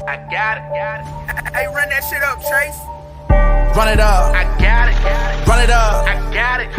I got it. Hey, run that shit up, Chase. Run it up. I got it. Run it up. I got it.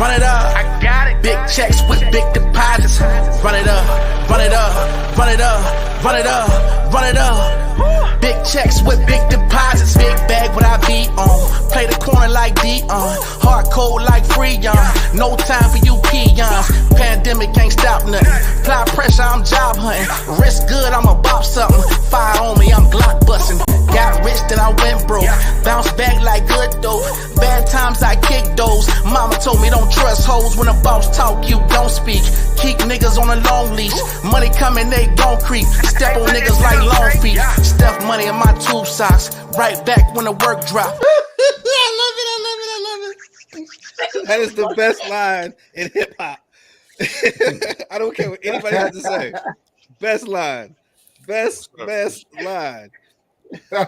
Run it up. I got it. Big checks with big deposits. Run it up. Run it up. Run it up. Run it up. Run it up. Big checks with big deposits. Big bag what I be on. Play the corner like Dion. Hard code like Freon. No time for you peons. Pandemic ain't stop nothing. Apply pressure, I'm job hunting. Risk good, I'ma bop something. Fire on me, I'm Glock busting. Got rich, then I went broke. Bounce back like good dope. Bad times I kick those. Mama told me don't trust hoes. When a boss talk, you don't speak. Keep niggas on a long leash. Money coming, they gon' creep. Step on niggas like long feet. Stuff money in my tube socks. Right back when the work drop. I love it. That is the best line in hip hop. I don't care what anybody has to say. Best line. Best line. All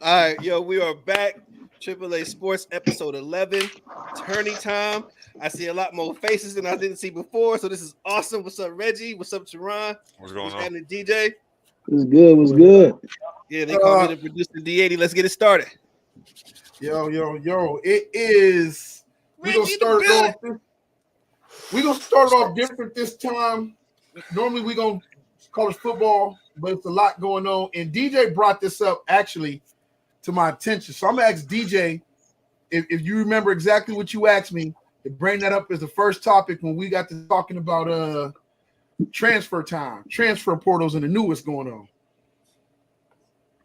right, yo, we are back. AAA Sports episode 11. Tourney time. I see a lot more faces than I didn't see before, so this is awesome. What's up, Reggie? What's up, Teron? What's going on? And the DJ. What's good? What's good? Yeah, they call me the producer D80. Let's get it started. Yo. It is. We're gonna start it off different this time. Normally we're gonna college football, but it's a lot going on. And DJ brought this up actually to my attention. So I'm gonna ask DJ if you remember exactly what you asked me to bring that up as the first topic when we got to talking about transfer time, transfer portals, and the newest going on.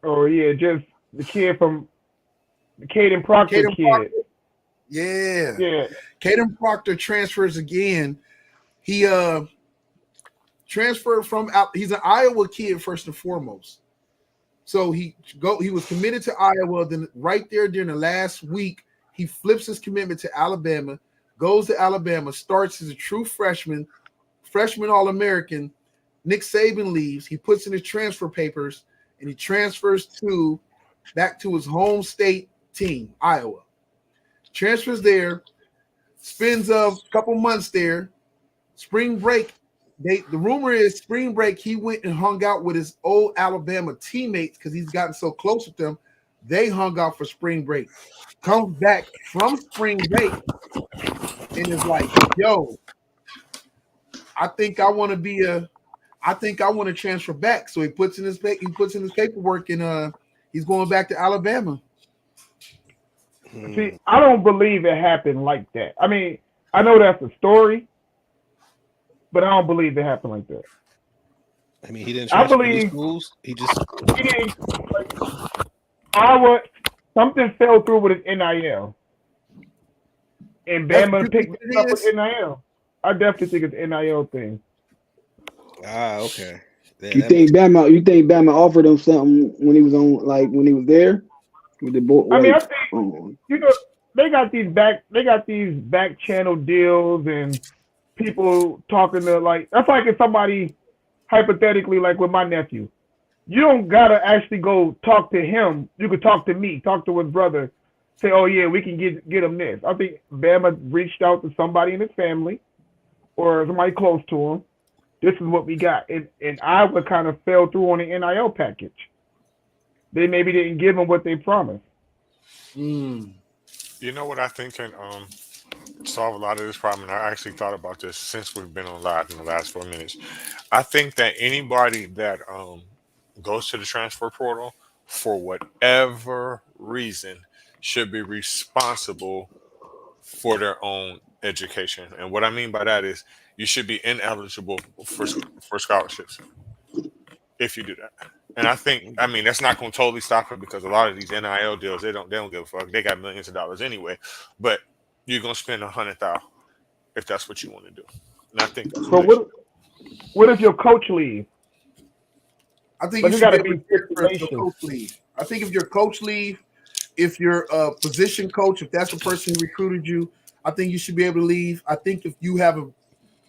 Oh yeah, just the kid from the Caden Proctor Caden kid. Proctor. Yeah. Caden Proctor transfers again. He transferred from he's an Iowa kid first and foremost. So he was committed to Iowa. Then right there during the last week, he flips his commitment to Alabama, goes to Alabama, starts as a true freshman All-American. Nick Saban leaves. He puts in his transfer papers and he transfers back to his home state team, Iowa. Transfers there, spends a couple months there. Spring break, the rumor is spring break, he went and hung out with his old Alabama teammates because he's gotten so close with them. They hung out for spring break. Comes back from spring break and is like, yo, I think I want to transfer back. So he puts in his paperwork and he's going back to Alabama. See, I don't believe it happened like that. I mean, I know that's a story, but I don't believe it happened like that. I mean, he didn't transfer to schools. He didn't. Something fell through with his NIL, and Bama picked it up with NIL. I definitely think it's an NIL thing. Okay. You think Bama offered him something when he was there? With the boy, I mean, I think they got these back channel deals and people talking to that's like if somebody hypothetically like with my nephew, you don't gotta actually go talk to him. You could talk to me, talk to his brother, say, oh yeah, we can get him this. I think Bama reached out to somebody in his family or somebody close to him. This is what we got, and Iowa kind of fell through on the NIL package. They maybe didn't give them what they promised. You know what I think can solve a lot of this problem? And I actually thought about this since we've been on live in the last 4 minutes. I think that anybody that goes to the transfer portal for whatever reason should be responsible for their own education. And what I mean by that is you should be ineligible for scholarships if you do that. And I mean, that's not going to totally stop it because a lot of these NIL deals, they don't give a fuck. They got millions of dollars anyway. But you're going to spend $100,000 if that's what you want to do. And I think that's what if your coach leaves? I think you got to be for your coach leave. I think if your coach leave, if you're a position coach, if that's the person who recruited you, I think you should be able to leave. I think if you have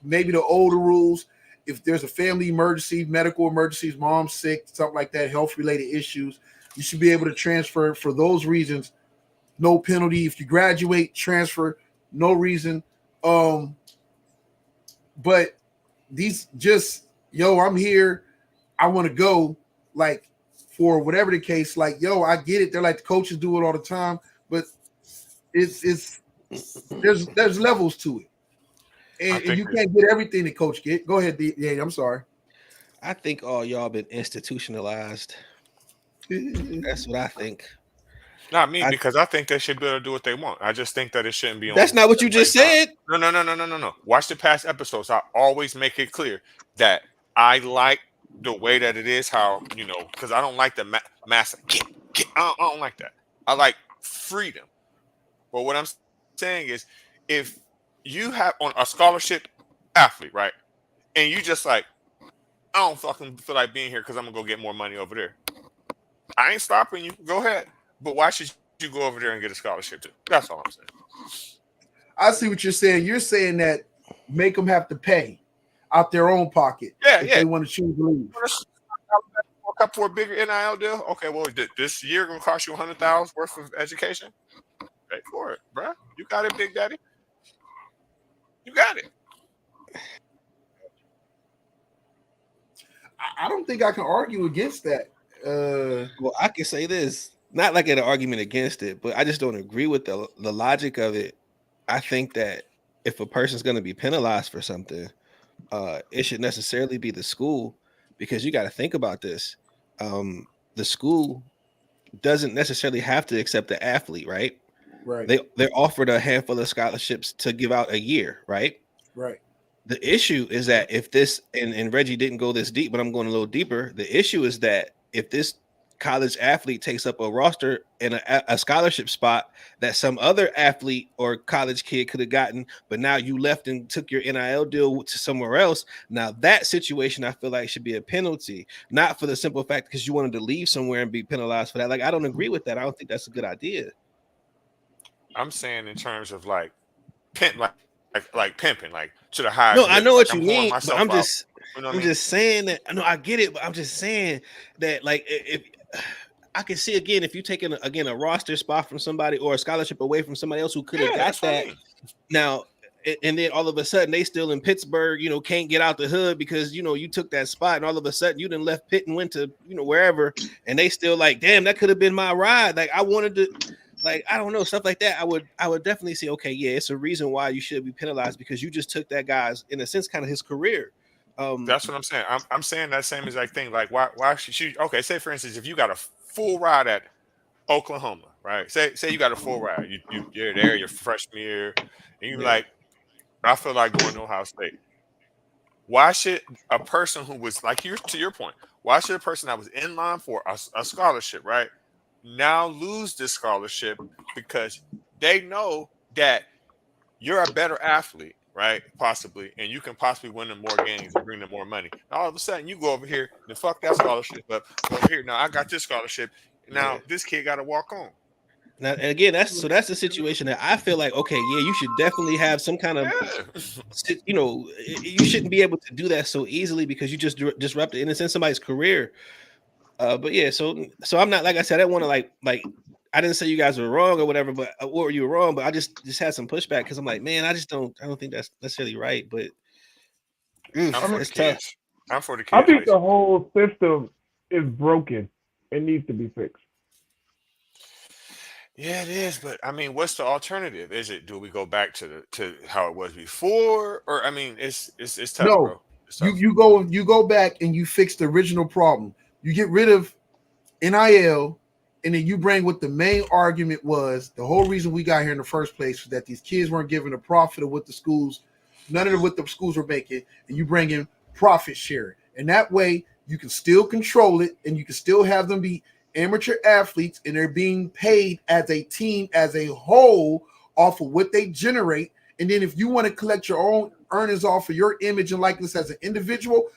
maybe the older rules, if there's a family emergency, medical emergencies, mom's sick, something like that, health-related issues, you should be able to transfer for those reasons. No penalty. If you graduate, transfer, no reason. But these I'm here, I want to go. Like for whatever the case. Like, yo, I get it. They're like the coaches do it all the time, but it's there's levels to it, and you can't get everything the coach get. Go ahead, yeah. I'm sorry. I think all y'all been institutionalized. That's what I think. Not me, because I think they should be able to do what they want. I just think that it shouldn't be on. That's not what you just said. No. Watch the past episodes. I always make it clear that I like the way that it is. How because I don't like the mass. I don't like that. I like freedom. But what I'm saying is, if you have on a scholarship athlete, right, and you just like, I don't fucking feel like being here because I'm gonna go get more money over there. I ain't stopping you. Go ahead. But why should you go over there and get a scholarship too? That's all I'm saying. I see what you're saying. You're saying that make them have to pay out their own pocket if they want to choose to leave. For a bigger NIL deal? Okay, well, this year going to cost you $100,000 worth of education? Pay for it, bro. You got it, Big Daddy. You got it. I don't think I can argue against that. Well, I can say this. Not like an argument against it, but I just don't agree with the logic of it. I think that if a person's going to be penalized for something, it should necessarily be the school, because you got to think about this. The school doesn't necessarily have to accept the athlete, right? Right. They're offered a handful of scholarships to give out a year, right? Right. The issue is that if this, and Reggie didn't go this deep, but I'm going a little deeper. The issue is that if this college athlete takes up a roster and a scholarship spot that some other athlete or college kid could have gotten, but now you left and took your NIL deal to somewhere else. Now that situation, I feel like should be a penalty, not for the simple fact because you wanted to leave somewhere and be penalized for that. Like, I don't agree with that. I don't think that's a good idea. I'm saying in terms of like pimping, like to the high. No, I know what you mean, but I'm just just saying that. No, I get it, but I'm just saying that, like, if I can see again, if you take a roster spot from somebody or a scholarship away from somebody else who could have got that, now, and then all of a sudden they still in Pittsburgh, can't get out the hood because you took that spot, and all of a sudden you done left Pitt and went to wherever, and they still like, damn, that could have been my ride. Like, I wanted to. Like, I don't know, stuff like that. I would definitely say, okay, yeah, it's a reason why you should be penalized because you just took that guy's, in a sense, kind of his career. That's what I'm saying. I'm saying that same exact thing. Like, why should she? Okay, say for instance, if you got a full ride at Oklahoma, right? Say you got a full ride. You're there your freshman year, and you're like, I feel like going to Ohio State. Why should a person who was like, to your point, why should a person that was in line for a scholarship, right, now lose this scholarship because they know that you're a better athlete, right? Possibly, and you can possibly win them more games and bring them more money. Now, all of a sudden, you go over here and fuck that scholarship up. Over here, now I got this scholarship. Now this kid got to walk on. Now, and again, that's the situation that I feel like, okay, yeah, you should definitely have some kind of, you shouldn't be able to do that so easily because you just disrupted, in a sense, somebody's career. But yeah, so I'm not, like I said, I don't want to like I didn't say you guys were wrong or whatever, but or you were wrong, but I just had some pushback because I'm like, man, I don't think that's necessarily right. But it's tough. I'm for the kids. I think the whole system is broken. It needs to be fixed. Yeah, it is, but I mean, what's the alternative? Do we go back to how it was before, or I mean, it's tough, bro. It's tough. You go back and you fix the original problem. You get rid of NIL, and then you bring what the main argument was. The whole reason we got here in the first place was that these kids weren't given a profit of what the schools, none of what the schools were making, and you bring in profit sharing. And that way you can still control it, and you can still have them be amateur athletes, and they're being paid as a team, as a whole, off of what they generate. And then if you want to collect your own earnings off of your image and likeness as an individual,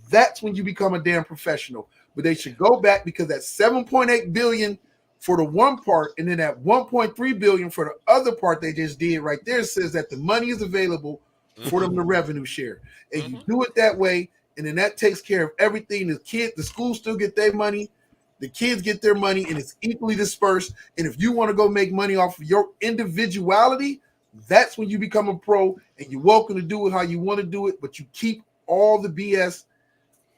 that's when you become a damn professional. But they should go back, because that's $7.8 billion for the one part, and then that $1.3 billion for the other part they just did right there says that the money is available for them to revenue share. And you do it that way, and then that takes care of everything. The schools still get their money, the kids get their money, and it's equally dispersed. And if you want to go make money off of your individuality, that's when you become a pro, and you're welcome to do it how you want to do it, but you keep all the BS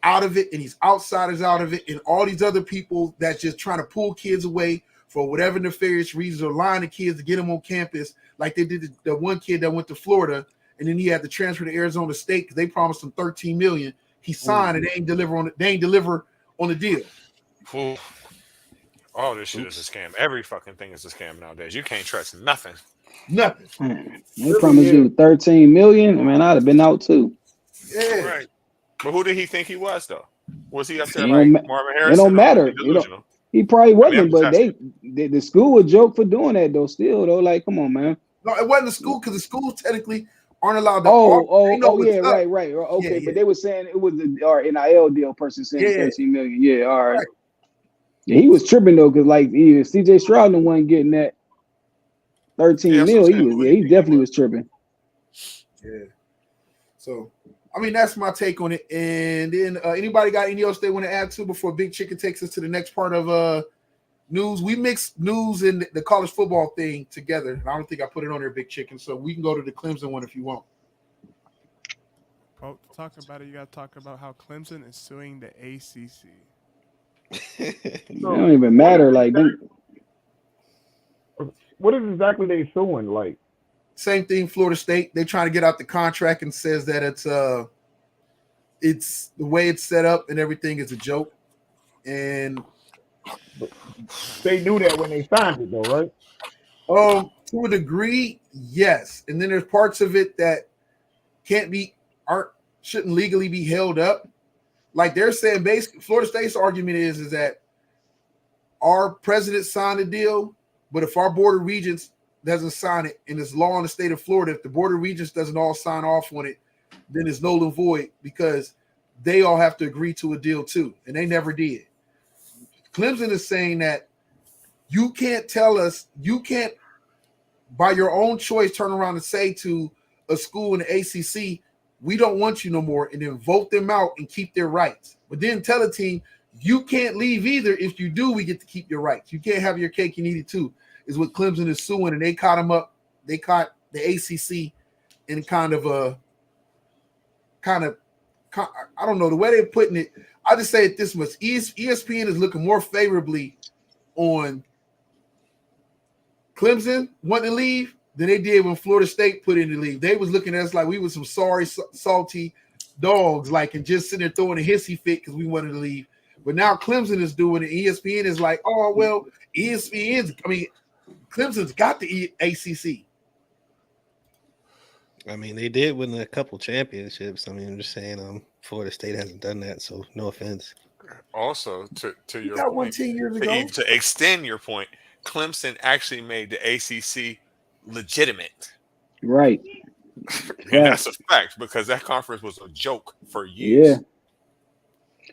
out of it, and these outsiders out of it, and all these other people that's just trying to pull kids away for whatever nefarious reasons or lying to kids to get them on campus, like they did the one kid that went to Florida, and then he had to transfer to Arizona State because they promised him $13 million. He signed and they ain't deliver on the deal. Ooh. All this shit is a scam. Every fucking thing is a scam nowadays. You can't trust nothing. Nothing. They promised you 13 million. Man, I'd have been out too. Yeah. Right. But who did he think he was though? Was he up there It like don't Marvin It Harrison? don't matter. He probably wasn't, but the school would joke for doing that though. Still though, like, come on, man. No, it wasn't the school because the schools technically aren't allowed to. Right. Okay, but they were saying it was the NIL deal person saying 13 million. Yeah, all right. Yeah, he was tripping though, because like CJ Stroud the one getting that 13 mil. He definitely was tripping. Yeah. So I mean that's my take on it. And then anybody got any else they want to add to before Big Chicken takes us to the next part of news? We mixed news and the college football thing together. And I don't think I put it on there, Big Chicken. So we can go to the Clemson one if you want. Oh, to talk about it, you got to talk about how Clemson is suing the ACC. It don't even matter. Like, what is exactly they suing? Like, same thing. Florida State. They're trying to get out the contract and says that it's the way it's set up and everything is a joke. And they knew that when they signed it, though, right? To a degree, yes. And then there's parts of it that shouldn't legally be held up. Like they're saying, basically, Florida State's argument is that our president signed a deal, but if our board of regents doesn't sign it, and it's law in the state of Florida, if the board of regents doesn't all sign off on it, then it's null and void because they all have to agree to a deal too, and they never did. Clemson is saying that you can't tell us, you can't, by your own choice, turn around and say to a school in the ACC, we don't want you no more, and then vote them out and keep their rights. But then tell a team, you can't leave either. If you do, we get to keep your rights. You can't have your cake and eat it too, is what Clemson is suing. And they caught them up. They caught the ACC in kind of I don't know, the way they're putting it. I just say it this much. ESPN is looking more favorably on Clemson wanting to leave than they did when Florida State put in the league. They was looking at us like we were some sorry, salty dogs, like, and just sitting there throwing a hissy fit because we wanted to leave. But now Clemson is doing it. ESPN is like, oh, well, Clemson's got the ACC. I mean, they did win a couple championships. I mean, I'm just saying, Florida State hasn't done that, so no offense. Also, to your got point, one 10 years ago. to extend your point, Clemson actually made the ACC legitimate. Right. And that's a fact because that conference was a joke for years. Yeah.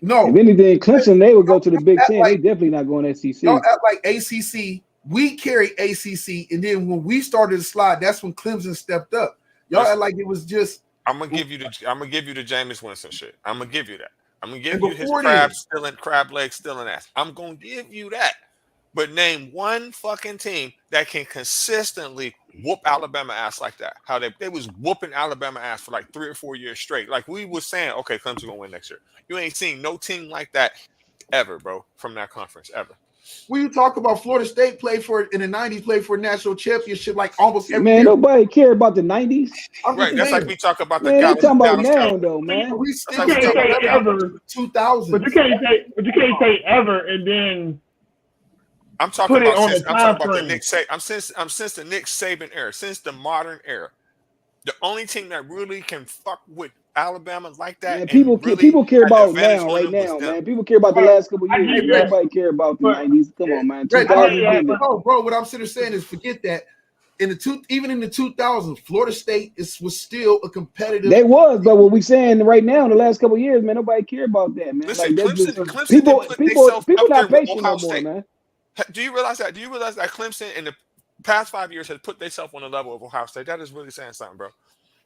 No. If anything, Clemson, they would go to the Big Ten. They definitely not going SEC. Y'all act like ACC. We carry ACC, and then when we started to slide, that's when Clemson stepped up. Y'all act like it was just. I'm gonna give you the Jameis Winston shit. I'm gonna give you that. I'm gonna give And you his before crab legs still in ass. I'm gonna give you that. But name one fucking team that can consistently whoop Alabama ass like that. How they was whooping Alabama ass for like 3 or 4 years straight. Like we was saying, okay, Clemson gonna win next year. You ain't seen no team like that ever, bro, from that conference ever. When you talk about Florida State in the 90s, played for a national championship like almost every man, year. Nobody care about the 90s. Right, that's like we talk about the man, Dallas. They talking about now, though, man. We still You can't say ever. 2000. But you can't say ever and then I'm talking put it about on since, the I'm talking time about the frame. Nick Saban. I'm since the Nick Saban era, since the modern era. The only team that really can fuck with Alabama like that. Man, people care about now, right now, man. People care about the last couple of years. Everybody care about the 90s. Come on, man. 2000. No, bro. What I'm sitting saying is, forget that. Even in the 2000s, Florida State was still a competitive. They was, but what we saying right now in the last couple of years, man, nobody care about that, man. Listen, like, Clemson people not patient no more, man. Do you realize that? Do you realize that Clemson in the past 5 years has put themselves on the level of Ohio State? That is really saying something, bro.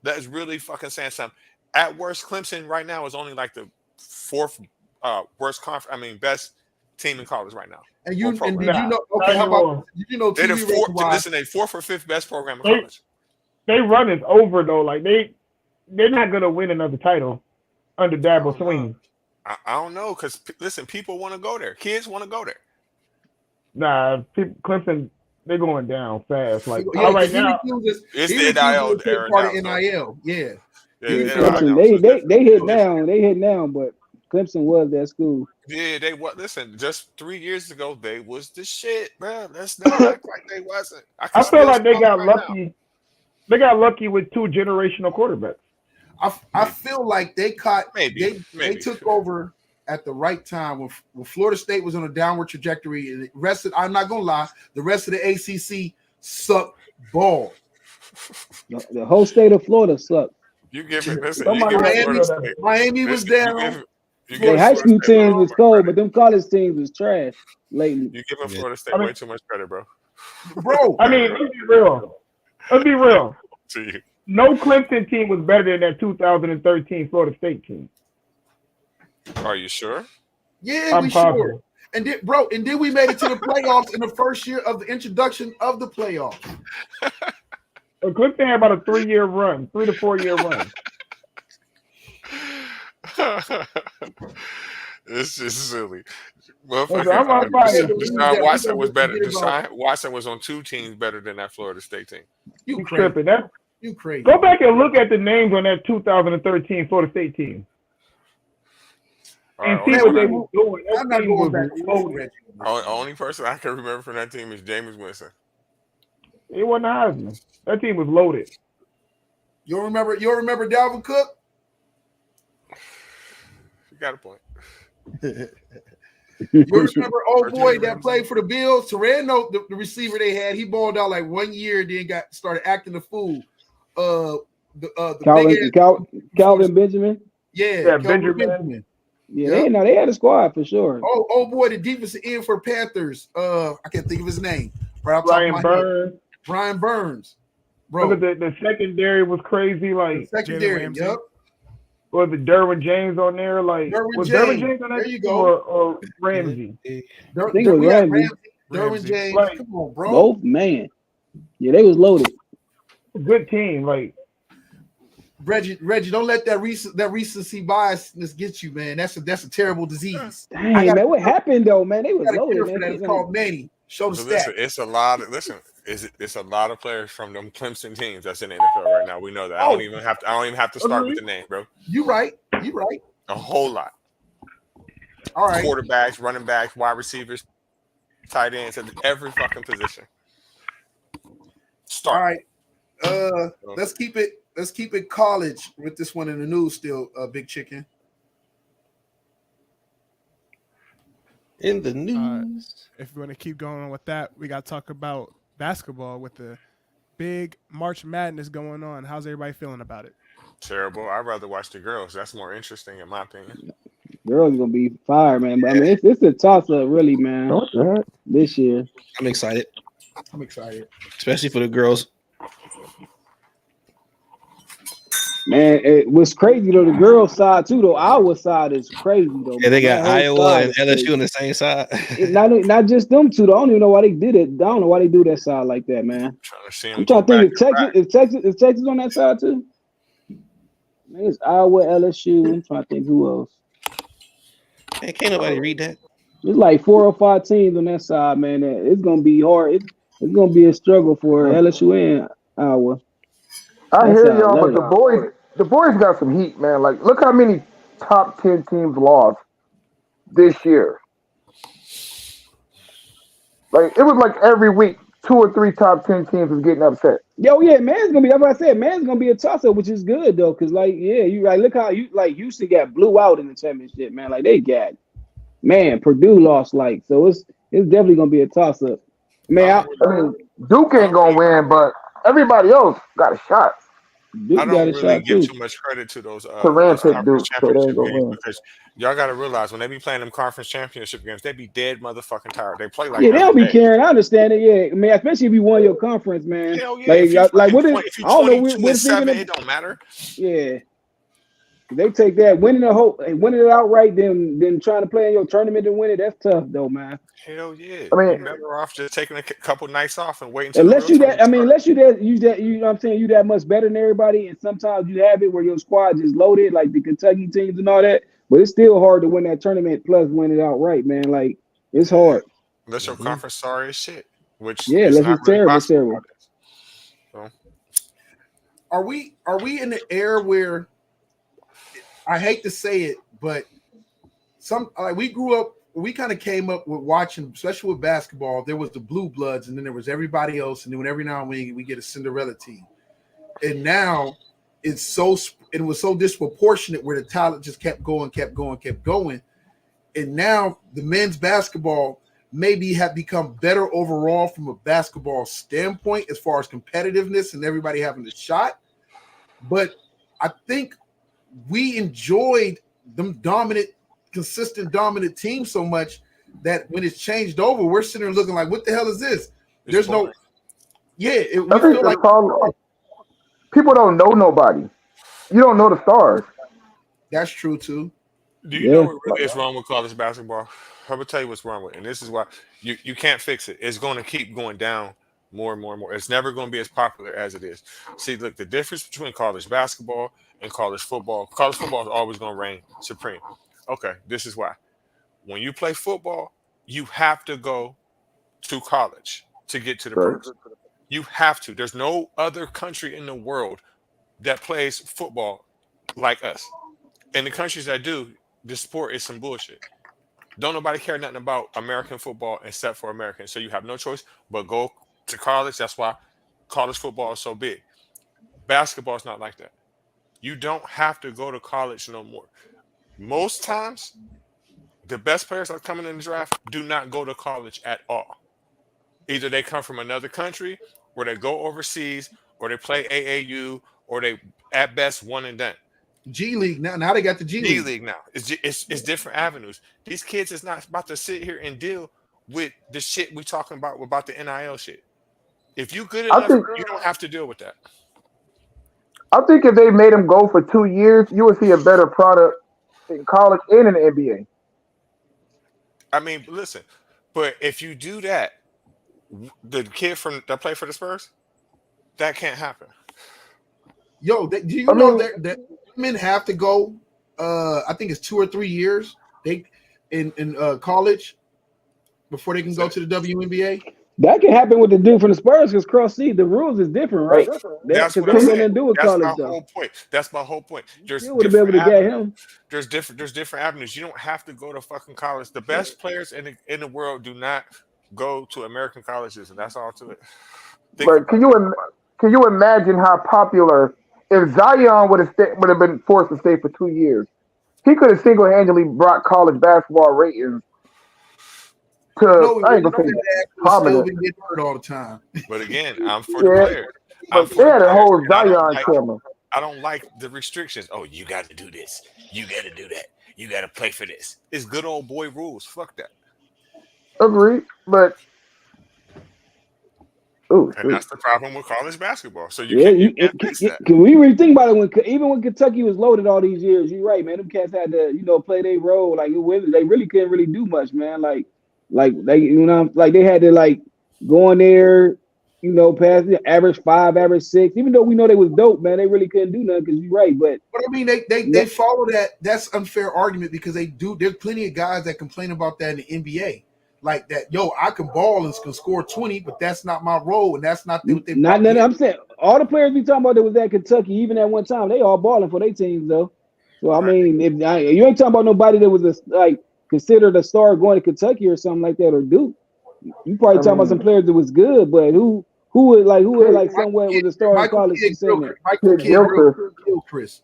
That is really fucking saying something. At worst, Clemson right now is only like the fourth best team in college right now. And did you know? Okay, how about did you know? They're the fourth or fifth best program in college. They run is over though. Like they're not gonna win another title under Dabo Sweeney. I don't know because listen, people want to go there. Kids want to go there. Nah, Clemson, they're going down fast. Like Yeah, right he now, refuses. It's He the refuses NIL to take era part now. of NIL. Yeah. Yeah, They hit down. They hit down, but Clemson was that school. Yeah, they what? Listen, just 3 years ago, they was the shit, bro. Let's not act like they wasn't. I can I feel still like they smell got it right lucky. now. They got lucky with 2 generational quarterbacks. I feel like they caught. Maybe. They took over at the right time when Florida State was on a downward trajectory, and the rest of, I'm not gonna lie, the rest of the ACC sucked ball. The whole state of Florida sucked. You give it. Listen, Somebody you give had it Florida to- State. Miami was Listen, down. You Their give high Florida school State way teams too was much cold, credit. but them college teams was trash lately. You giving Florida State way too much credit, bro. Bro, I mean, let's be real. Let's be real. To you. No Clemson team was better than that 2013 Florida State team. Are you sure? yeah, I'm we positive. sure. And then we made it to the playoffs in the first year of the introduction of the playoffs. Clemson had about a 3-year run, 3 to 4 year run. It's just silly. I'm Motherfucker, fighting. Deshaun Watson was better. Deshaun Watson was on 2 teams better than that Florida State team. You You crazy. tripping? That You crazy. go back and look at the names on that 2013 Florida State team All and right, see only, what they were doing. That I'm not team going was back to loaded. Reggie. only person I can remember from that team is Jameis Winston. It wasn't Heisman. That team was loaded. You remember Dalvin Cook? You got a point. You remember old boy that played for the Bills? Terreno, the receiver they had, he balled out like 1 year, then started acting a fool. Calvin Benjamin. Yeah, Benjamin. Yeah, they had a squad for sure. Oh boy, the defensive end for Panthers. I can't think of his name. Right off the top of my Brian head. Brian Burns. Bro, Look at the secondary was crazy. Like, secondary. Ramsey. Yep. was it Derwin James on there? Like, was Derwin James on that There you team go. or Ramsey? I think it was Ramsey. Derwin James. Right. Come on, bro. Both, man. Yeah, they was loaded. Good team. Like, Reggie, don't let that recency biasness get you, man. That's a terrible disease. Dang, man, what happened though, man? They was Got a loaded, cure for man. that. It's called Manny. Show the So stats. listen, it's a lot. It's a lot of players from them Clemson teams that's in the NFL right now. We know that. I don't even have to start with the name, bro. You right. A whole lot. All right. Quarterbacks, running backs, wide receivers, tight ends, at every fucking position. Start. All right. Let's keep it college with this one in the news still, Big Chicken. In the news. If we want to keep going on with that, we got to talk about basketball with the big March Madness going on. How's everybody feeling about it? Terrible. I'd rather watch the girls. That's more interesting, in my opinion. Girls gonna be fire, man. But I mean, it's a toss up, really, man. This year, I'm excited, I'm excited. especially for the girls. man. It was crazy though. The girls' side too, though. Our side is crazy though. Yeah, they got That whole Iowa side and is crazy. LSU on the same side. Not just them two. Though. I don't even know why they did it. I don't know why they do that side like that, man. Trying to see I'm them trying to think. go back Is Texas on that side too? Man, it's Iowa, LSU. I'm trying to think who else. Man, can't nobody read that. There's like 4 or 5 teams on that side, man. It's gonna be hard. It's gonna be a struggle for LSU and Iowa. I That's hear how y'all, I but the boys got some heat, man. Like, look how many top 10 teams lost this year. Like, it was like every week, 2 or 3 top 10 teams was getting upset. Yo, yeah, man's gonna be. That's what I said. Man's gonna be a toss-up, which is good though, because like, yeah, you like look how Houston got blew out in the championship, man. Like they got, man, Purdue lost like, so it's definitely gonna be a toss-up. Man, I mean, Duke ain't gonna win, but everybody else got a shot. Duke I got don't a really shot give too. too much credit to those Durant picked Duke, conference so they ain't championship gonna games win. because y'all got to realize when they be playing them conference championship games, they be dead motherfucking tired. They play like Yeah, they don't every be day. caring. I understand it. Yeah, I mean, especially if you won your conference, man. Hell yeah! If you Like what is? if you I don't know 22 what's and 7, even. it don't matter. Yeah, they take that winning it outright, then trying to play in your tournament and win it. That's tough though, man. Hell yeah! I mean- You're better off just taking a couple nights off and waiting until Unless the you real that, I mean, tournament unless you that, you know what I'm saying, you that much better than everybody, and sometimes you have it where your squad is loaded, like the Kentucky teams and all that. But it's still hard to win that tournament plus win it outright, man. Like it's hard. Unless your conference sorry as shit, which Yeah, is unless not it's really terrible, it's possible terrible. nowadays. Are we in the era where I hate to say it, but we grew up, we kind of came up with watching, especially with basketball, there was the blue bloods and then there was everybody else, and then every now and then we get a Cinderella team. And now it was so disproportionate where the talent just kept going. And now the men's basketball maybe have become better overall from a basketball standpoint as far as competitiveness and everybody having a shot. But I think we enjoyed them consistent dominant teams so much that when it's changed over, we're sitting there looking like, what the hell is this? There's boring. We feel like people don't know nobody. You don't know the stars. That's true too. Do you know what really is wrong with college basketball? I'm gonna tell you what's wrong with it, and this is why you can't fix it. It's going to keep going down more and more and more. It's never going to be as popular as it is. See, look, the difference between college basketball and college football is always going to reign supreme. Okay, this is why. When you play football, you have to go to college to get to the pros. You have to. There's no other country in the world that plays football like us. And the countries that do, the sport is some bullshit. Don't nobody care nothing about American football except for Americans. So you have no choice but go to college. That's why college football is so big. Basketball is not like that. You don't have to go to college no more. Most times, the best players that are coming in the draft do not go to college at all. Either they come from another country, or they go overseas, or they play AAU, or they at best one and done. G League now they got the G League now. It's different avenues. These kids is not about to sit here and deal with the shit we talking about the NIL shit. If you good enough, you don't have to deal with that. I think if they made them go for 2 years, you would see a better product in college and in the NBA. I mean, listen, but if you do that, the kid that play for the Spurs, that can't happen. Yo, do you know that men have to go? I think it's 2 or 3 years they in college before they can go to the WNBA. That can happen with the dude from the Spurs because cross seed the rules is different, right? That's what I'm saying. That's my whole point. That's my whole point. There's would have been able to get him. There's different avenues. You don't have to go to fucking college. The best players in the world do not go to American colleges, and that's all to it. But can you imagine how popular if Zion would have been forced to stay for 2 years? He could have single-handedly brought college basketball ratings to. I ain't gonna say still been getting hurt all the time. But again, I'm for the players. They had a whole Zion camera. I don't like the restrictions. Oh, you got to do this. You got to do that. You got to play for this. It's good old boy rules. Fuck that. Agreed, but. And that's the problem with college basketball. So you can't fix that. Can we really think about it? Even when Kentucky was loaded all these years, you're right, man. Them cats had to, play their role. Like they really couldn't really do much, man. Like they, they had to go in there, pass average 5, average 6. Even though we know they was dope, man, they really couldn't do nothing. Because you're right, but I mean, they follow that. That's unfair argument because they do. There's plenty of guys that complain about that in the NBA. Like that, I can ball and can score 20, but that's not my role, and that's not what they. I'm saying all the players we talking about that was at Kentucky, even at one time, they all balling for their teams though. So I mean, if you ain't talking about nobody that was considered a star going to Kentucky or something like that, or Duke, you probably talking about some players that was good, but who would somewhere was a star in college? Michael Gilchrist,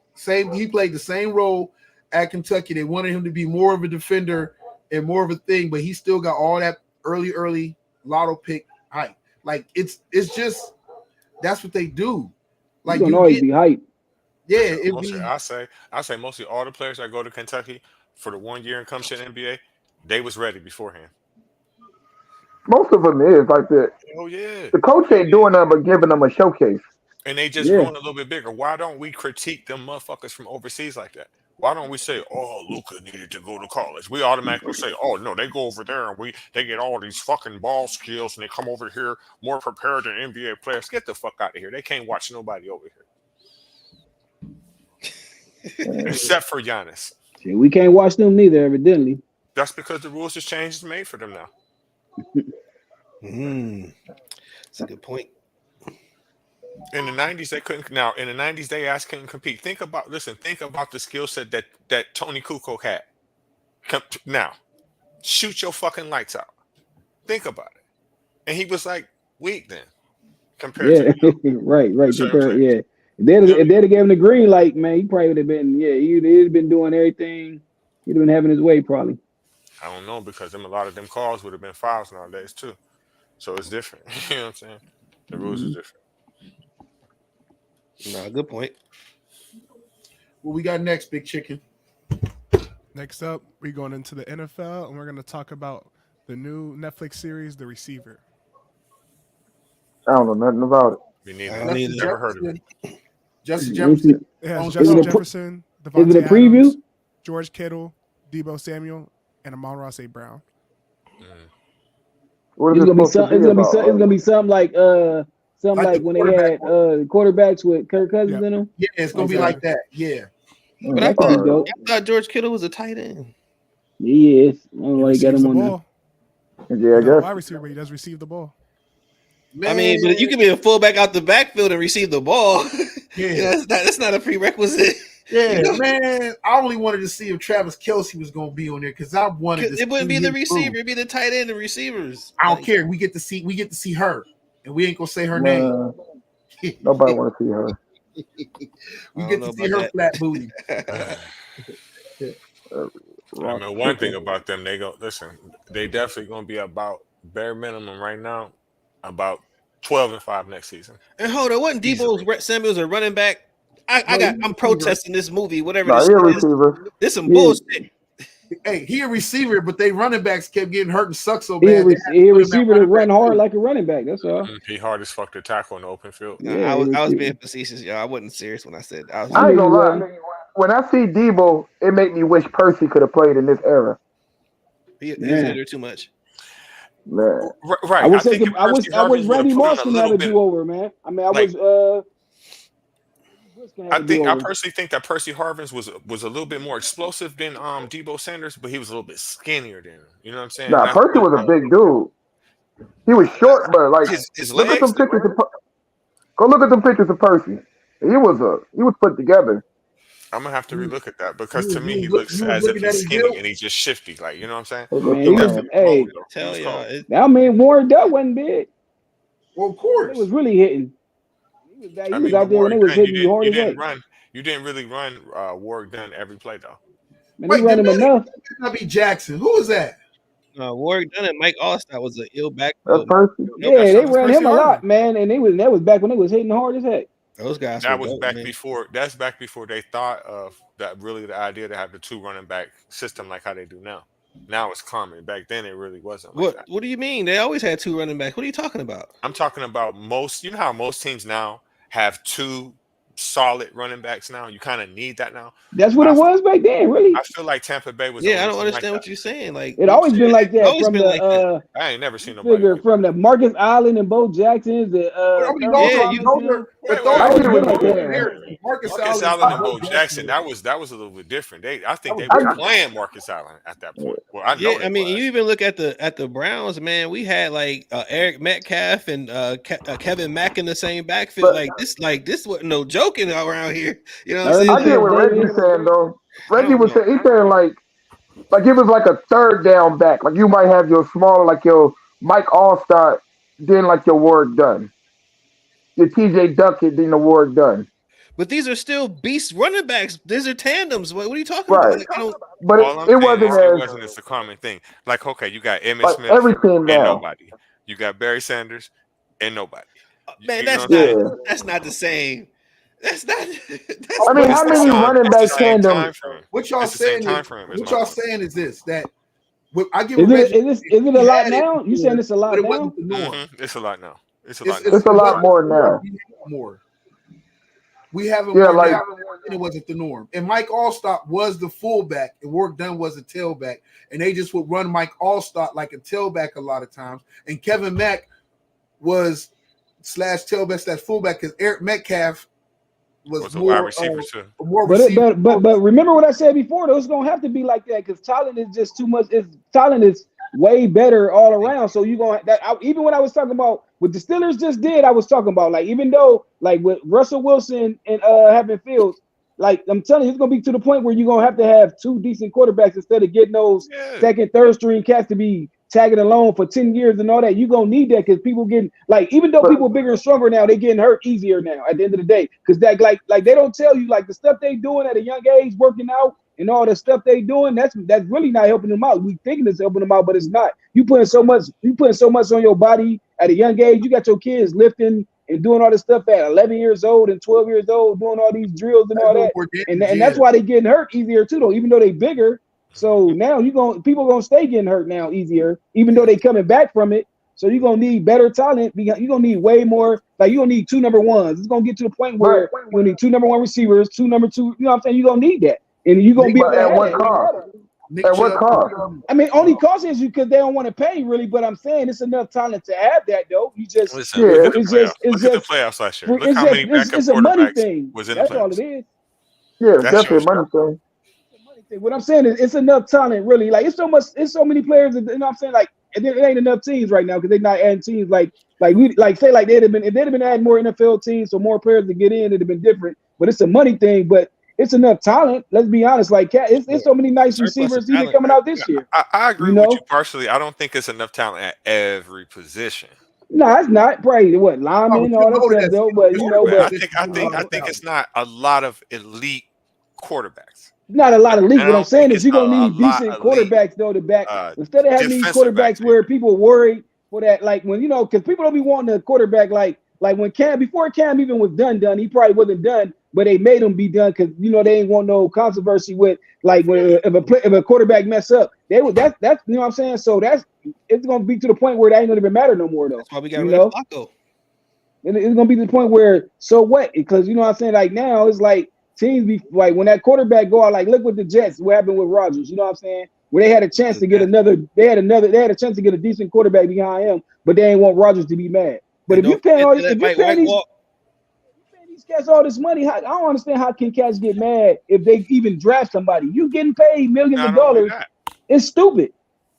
he played the same role at Kentucky. They wanted him to be more of a defender and more of a thing, but he still got all that early lotto pick hype. Like it's just that's what they do. Like you always be hype. Yeah, I say mostly all the players that go to Kentucky for the 1 year and come to the NBA, they was ready beforehand. Most of them is like that. Oh yeah. The coach ain't doing nothing but giving them a showcase. And they just growing a little bit bigger. Why don't we critique them motherfuckers from overseas like that? Why don't we say, oh, Luka needed to go to college? We automatically say, oh, no, they go over there and they get all these fucking ball skills and they come over here more prepared than NBA players. Get the fuck out of here. They can't watch nobody over here. Except for Giannis. Shit, we can't watch them neither, evidently. That's because the rules has changed. It's made for them now. That's a good point. In the 90s, they couldn't. Now, in the 90s, they ass couldn't compete. Think about the skill set that Tony Kukoc had. Now, shoot your fucking lights out. Think about it. And he was like weak then, compared to right. certain players. Yeah. If they'd have given him the green light, man, he probably would have been. Yeah, he'd have been doing everything. He'd have been having his way, probably. I don't know, because a lot of them calls would have been fouls nowadays too. So it's different. You know what I'm saying? The rules are different. No, good point. What we got next, Big Chicken? Next up, we're going into the NFL, and we're going to talk about the new Netflix series, The Receiver. I don't know nothing about it. Me neither. Never heard of it. Justin Jefferson. It has Justin Jefferson, Is it Devontae a preview? Adams, George Kittle, Debo Samuel, and Amon-Ra St. Brown. What is It's it gonna supposed to be about? something like Like like the when they had quarterbacks with Kirk Cousins in them. Yeah, it's gonna be like that. Yeah. But I thought George Kittle was a tight end. He is. I don't know why they got Receives him the on ball. Yeah, I He's not a guess. wide receiver, but he does receive the ball. Man, I mean, but you can be a fullback out the backfield and receive the ball. Yeah. You know, that's not a prerequisite. yeah, man. I only wanted to see if Travis Kelce was gonna be on there because I wanted to. It wouldn't be see the him receiver; prove. it'd be the tight end and receivers. I don't care. We get to see her, and we ain't gonna say her name. Nobody want to see her. We get to see her flat booty. I mean, one thing about them, they definitely gonna be about bare minimum right now, about 12-5 next season. And hold on, wasn't Debo Samuel's a running back? I'm protesting this movie, whatever No, this he a shit is. receiver. This some bullshit. Hey, he a receiver, but they running backs kept getting hurt and suck so He bad. a receiver to run hard like a running back. That's all. He hard as fuck to tackle in the open field. Yeah, I was being facetious, y'all. I wasn't serious when I said I was. I ain't gonna lie. When I see Debo, it make me wish Percy could have played in this era. He's under too much. Man. Right. I wish Harvey Randy would've Moss put can in have a bit- do over, man. I mean, I personally think that Percy Harvins was a little bit more explosive than Debo Sanders, but he was a little bit skinnier than him. You know what I'm saying? Nah, Percy was a big dude. He was short, but like his look at legs. some pictures of go look at some pictures of Percy. He was put together. I'm gonna have to relook at that because to me he looks as if he's skinny and he's just shifty, like, you know what I'm saying? Man, Tell y'all. I mean, Warren Dutt wasn't big. Well, of course. It was really hitting. He was out there when it was hitting you hard as heck. You didn't really run Warwick Dunn every play though. Man, they ran him enough. Not be Jackson. Who is that? Warwick Dunn and Mike Allstott was an ill back. That's Percy. Yeah, they ran him a lot, man, and that was back when they was hitting hard as heck. Those guys. That was back before. That's back before they thought of that. Really, the idea to have the 2 running back system like how they do now. Now it's common. Back then, it really wasn't. Like that. What do you mean? They always had 2 running backs. What are you talking about? I'm talking about most. You know how most teams now have 2 solid running backs now. You kind of need that now. That's what it was back then, really. I feel like Tampa Bay was. Yeah, I don't understand what you're saying. Like it always been like that from the. I ain't never seen nobody figure from the Marcus Allen and Bo Jacksons. Marcus Allen and Bo Jackson. That was a little bit different. I think they were playing Marcus Allen at that point. Well, I know. Yeah, I mean, you even look at the Browns, man. We had like Eric Metcalf and Kevin Mack in the same backfield. This wasn't no joking around here. You know what I'm saying? I get what Reggie's saying though. Reggie was saying, he's saying like it was like a third down back. Like you might have your smaller, like your Mike Allstott, then like your Warwick Dunn. Your TJ Duckett, then the Warwick Dunn. But these are still beast running backs. These are tandems. What are you talking about? Like, but it wasn't as a common thing. Like, okay, you got Emmitt Smith everything and nobody. You got Barry Sanders and nobody. Man, that's not the same. That's not. I mean, how many running back tandems? What y'all saying? What y'all saying is this: that I give. Is it a lot now? You saying it's a lot now? It's a lot now. It's a lot more now. More. We haven't. It wasn't the norm. And Mike Allstott was the fullback, and Warwick Dunn was a tailback, and they just would run Mike Allstott like a tailback a lot of times. And Kevin Mack was /tailback /fullback because Eric Metcalf was a wide receiver too. more But receiver. but remember what I said before. Though it's gonna have to be like that because talent is just too much. Talent is way better all around. So you gonna even when I was talking about what the Steelers just did, I was talking about like even though like with Russell Wilson and having Fields, like I'm telling you, it's gonna be to the point where you're gonna have to have two decent quarterbacks instead of getting those second, third string cats to be tagging along for 10 years and all that. You're gonna need that because people getting like even though people are bigger and stronger now, they getting hurt easier now at the end of the day. Because that like they don't tell you like the stuff they doing at a young age, working out and all the stuff they doing, that's really not helping them out. We thinking it's helping them out, but it's not. You putting so much on your body at a young age. You got your kids lifting and doing all this stuff at 11 years old and 12 years old, doing all these drills and all that. And that's why they getting hurt easier too, though, even though they bigger. So now people gonna stay getting hurt now easier, even though they coming back from it. So you're gonna need better talent. You're gonna need way more. Like you're gonna need two number ones. It's gonna get to the point where you're gonna need two number one receivers, two number two. You know what I'm saying? You're gonna need that, and you're gonna be able to have what cost? At what cost? I mean, only cost is you because they don't want to pay really. But I'm saying it's enough talent to have that though. You just Listen, look at the playoffs last year. Look how many backup it's a money quarterbacks thing. was in That's the playoffs. all it is. Yeah, definitely a money thing. What I'm saying is it's enough talent, really. Like it's so many players. You know what I'm saying? Like it ain't enough teams right now because they're not adding teams. Like they'd have been adding more NFL teams, so more players to get in, it'd have been different. But it's a money thing. But it's enough talent. Let's be honest. Like it's so many nice receivers even coming out this year. I agree with you partially. I don't think it's enough talent at every position. No, it's not. Probably what linemen, all that stuff though. But I think it's not a lot of elite quarterbacks. Not a lot of elite. What I'm saying is you're gonna need decent quarterbacks though to back instead of having these quarterbacks where people worry for that, like when because people don't be wanting a quarterback like when before Cam even was done, he probably wasn't done, but they made him be done because they ain't want no controversy with like when if a quarterback mess up, that's you know what I'm saying. So it's gonna be to the point where that ain't gonna even matter no more though. That's why we got rid of Flacco. And it's gonna be to the point where so what? Because you know what I'm saying. Like now it's like. Teams be like when that quarterback go out, like look with the Jets, what happened with Rodgers, you know what I'm saying? Where they had a chance to get they had a chance to get a decent quarterback behind him, but they ain't want Rodgers to be mad. But if you pay these cats all this money, I don't understand how can cats get mad if they even draft somebody. You getting paid millions of dollars. It's stupid.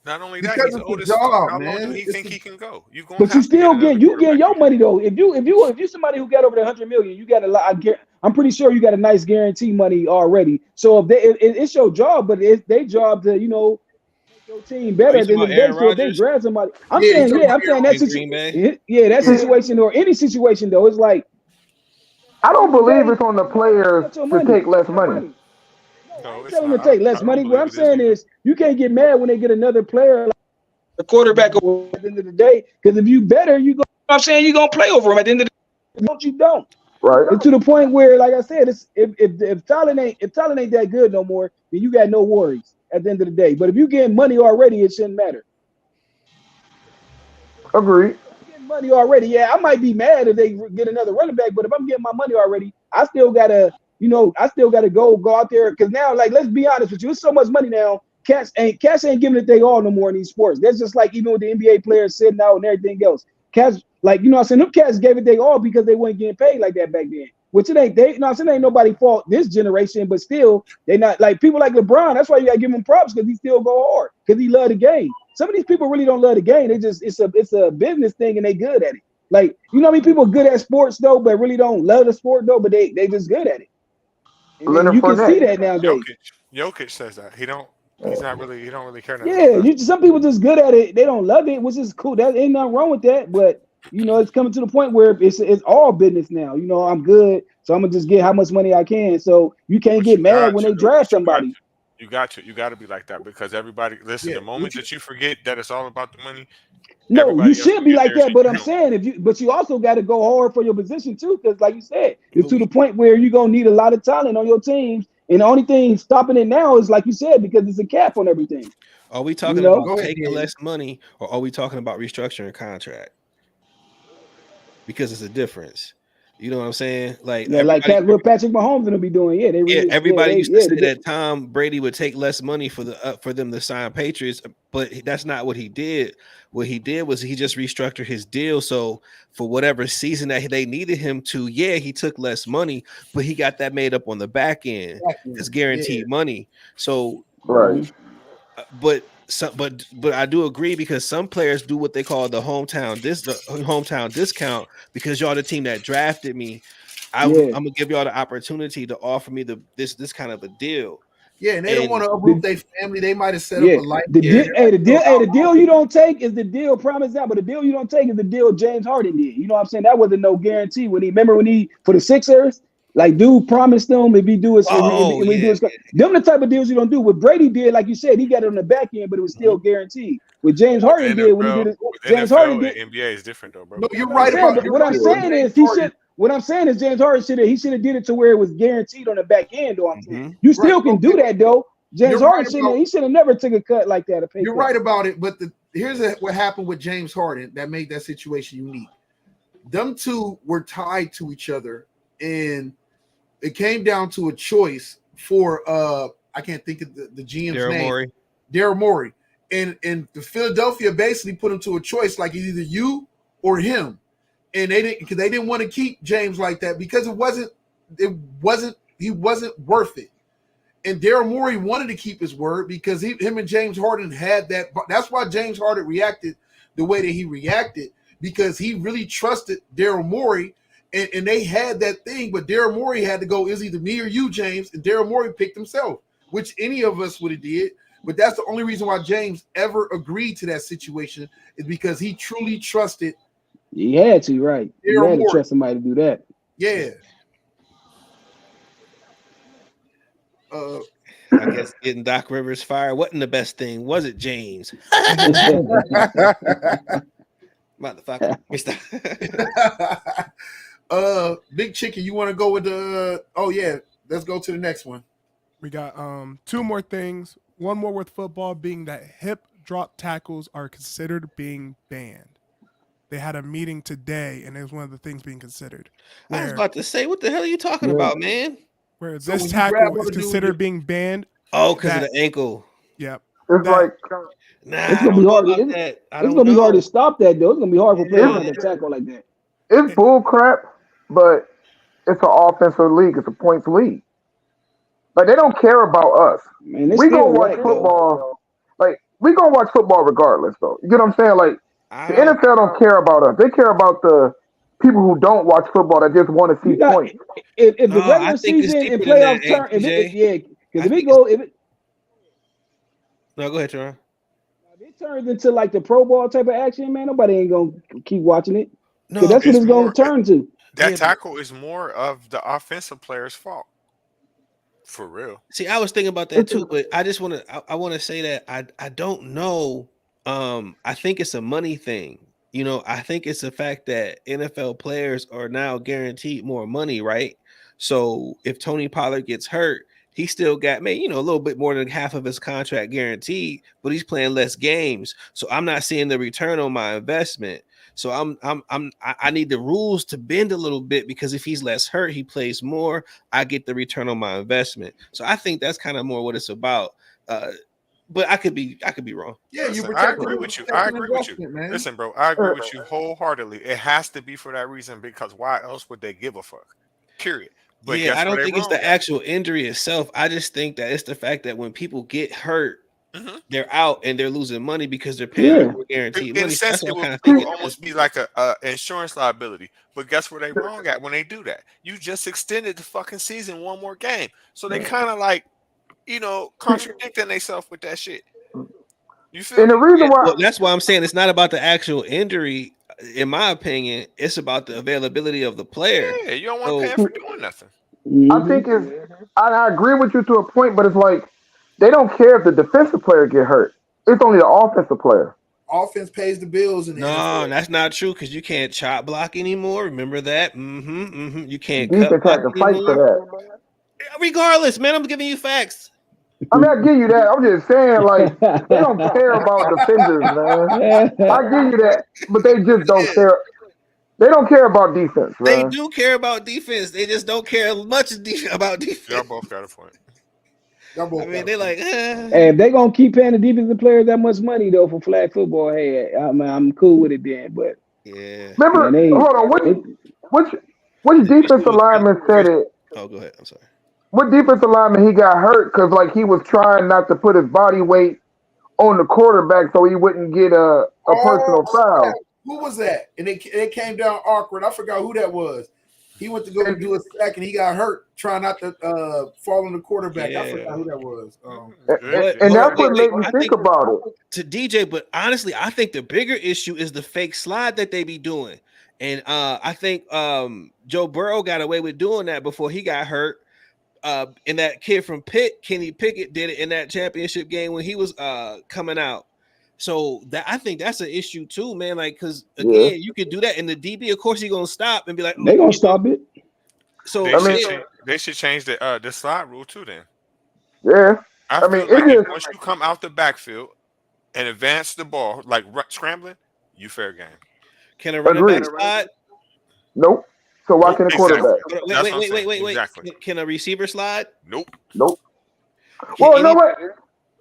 Not only that, he's the oldest. How long do you think he can go? But you still get your money though. If you somebody who got over the 100 million, you got a lot. I'm pretty sure you got a nice guarantee money already. So if it's your job, but it's their job to make your team better. At the end of the day, so if they draft somebody, I'm saying that situation or any situation though, it's like I don't believe it's on the players to take less money. I'm telling them to take less money. What I'm saying is you can't get mad when they get another player like the quarterback at the end of the day. Because if you better, you're gonna play over him at the end of the day. You don't. Right. And to the point where, like I said, if talent ain't that good no more, then you got no worries at the end of the day. But if you getting money already, it shouldn't matter. Agreed. Getting money already, yeah. I might be mad if they get another running back, but if I'm getting my money already, I still gotta go out there because now, like, let's be honest with you, it's so much money now. Cats ain't giving it they all no more in these sports. That's just like even with the NBA players sitting out and everything else. Cats, like, you know what I'm saying, them cats gave it they all because they weren't getting paid like that back then. Which it ain't ain't nobody fault this generation, but still they not like people like LeBron. That's why you gotta give him props because he still go hard because he love the game. Some of these people really don't love the game. They just it's a business thing and they good at it. Like, you know what I mean? People good at sports though, but really don't love the sport though, but they just good at it. And you can see that nowadays. Jokic says that. He don't really care. Some people just good at it. They don't love it, which is cool. That ain't nothing wrong with that. But it's coming to the point where it's all business now. I'm good, so I'm gonna just get how much money I can. So you can't get mad when they draft somebody. You got to be like that because everybody. Listen, the moment that you forget that it's all about the money. No, you should be like that. But I'm saying but you also got to go hard for your position too, because like you said, it's to the point where you're gonna need a lot of talent on your teams. And the only thing stopping it now is, like you said, because it's a cap on everything. Are we talking about taking less money, or are we talking about restructuring contract? Because it's a difference. You know what I'm saying? Like Yeah, like what Patrick Mahomes gonna be doing. Yeah, everybody used to say they, that Tom Brady would take less money for them to sign Patriots, but that's not what he did. What he did was he just restructured his deal. So for whatever season that they needed him to, he took less money, but he got that made up on the back end. It's guaranteed money. So right. But I do agree because some players do what they call the hometown discount because y'all the team that drafted me. I'm gonna give y'all the opportunity to offer me this kind of a deal. Yeah, and they don't want to uproot their family. They might have set up a life. The deal you don't take is the deal. Promise that, but the deal you don't take is the deal James Harden did. You know what I'm saying? That wasn't no guarantee when he for the Sixers. Like, dude promised them if he do his, them the type of deals you don't do. What Brady did, like you said, he got it on the back end, but it was still guaranteed. What James Harden did when he did it, James Harden did. NBA is different though, bro. No, you're right about what I'm saying is What I'm saying is James Harden should have did it to where it was guaranteed on the back end. Though I'm saying you still can do that though. James Harden should have never took a cut like that. You're right about it, but here's what happened with James Harden that made that situation unique. Them two were tied to each other, and it came down to a choice for I can't think of the GM's name. Daryl Morey. And the Philadelphia basically put him to a choice, like either you or him. And they didn't want to keep James like that because he wasn't worth it. And Daryl Morey wanted to keep his word because him and James Harden had that. That's why James Harden reacted the way that he reacted, because he really trusted Daryl Morey. And they had that thing, but Daryl Morey had to go, is either me or you, James? And Daryl Morey picked himself, which any of us would have did. But that's the only reason why James ever agreed to that situation is because he truly trusted. He had to, right? You had to trust somebody to do that. Yeah. I guess getting Doc Rivers fired wasn't the best thing, was it, James? Motherfucker. Big Chicken, you want to go with the let's go to the next one. We got two more things. One more with football being that hip drop tackles are considered being banned. They had a meeting today, and it was one of the things being considered. I was about to say, what the hell are you talking about, man? Where this tackle is considered being banned. Oh, because of the ankle. Yep. It's it's gonna be hard. It's gonna be hard to stop that though. It's gonna be hard for players to tackle like that. It's bull crap, but it's an offensive league. It's a points league. Like, they don't care about us. Man, we gonna watch football. Like, we gonna watch football regardless, though. You get what I'm saying? Like, the NFL don't care about us. They care about the people who don't watch football that just want to see points. If the regular season and playoffs turn, No, go ahead, Tron. If it turns into like the Pro Bowl type of action, man, nobody ain't gonna keep watching it. No, that's what it's gonna turn to. That tackle is more of the offensive player's fault. For real. See, I was thinking about that too, but I just want to say that I don't know. I think it's a money thing. You know, I think it's the fact that NFL players are now guaranteed more money, right? So if Tony Pollard gets hurt, he still got maybe, a little bit more than half of his contract guaranteed, but he's playing less games. So I'm not seeing the return on my investment. So I need the rules to bend a little bit, because if he's less hurt, he plays more. I get the return on my investment. So I think that's kind of more what it's about. But I could be wrong. Yeah, I agree with you. Man. Listen, bro, I agree with you wholeheartedly. It has to be for that reason, because why else would they give a fuck? Period. But yeah, I don't think it's the actual injury itself. I just think that it's the fact that when people get hurt, they're out and they're losing money because they're paying for guaranteed money. In a sense, it will almost be like a insurance liability. But guess where they wrong at when they do that? You just extended the fucking season one more game. So they kind of like, contradicting themselves with that shit. You feel and the reason why that's why I'm saying it's not about the actual injury. In my opinion, it's about the availability of the player. Yeah, you don't want to pay him for doing nothing. I think I agree with you to a point, but it's like they don't care if the defensive player get hurt. It's only the offensive player. Offense pays the bills. No, that's not true, because you can't chop block anymore. Remember that? You can't cut block anymore. Fight for that. Regardless, man, I'm giving you facts. I mean, I give you that. I'm just saying, like, they don't care about defenders, man. I give you that, but they just don't care. They don't care about defense, They man. do care about defense. They just don't care much about defense. Y'all both got a point. I mean, they're like, Hey, if they gonna keep paying the defensive players that much money though for flag football, hey, I'm cool with it then. But yeah. Remember, man, hold on, which defensive lineman said it? Oh, go ahead. I'm sorry. What defensive lineman he got hurt because like he was trying not to put his body weight on the quarterback so he wouldn't get a personal foul. Who was that? And it came down awkward. I forgot who that was. He went to go do a sack and he got hurt trying not to fall on the quarterback. Yeah. I forgot who that was. And that's what made me think about it. To DJ, but honestly, I think the bigger issue is the fake slide that they be doing. And I think Joe Burrow got away with doing that before he got hurt. And that kid from Pitt, Kenny Pickett, did it in that championship game when he was coming out. So that I think that's an issue too, man. Like, because again, you could do that, and the DB, of course, he's gonna stop and be like, they gonna stop it. So they should change the slide rule too. Then, yeah, I mean, like once you come out the backfield and advance the ball, like scrambling, you fair game. Can a running back slide? Nope. So why can a quarterback? Wait. Exactly. Can a receiver slide? Nope. Well, you know what?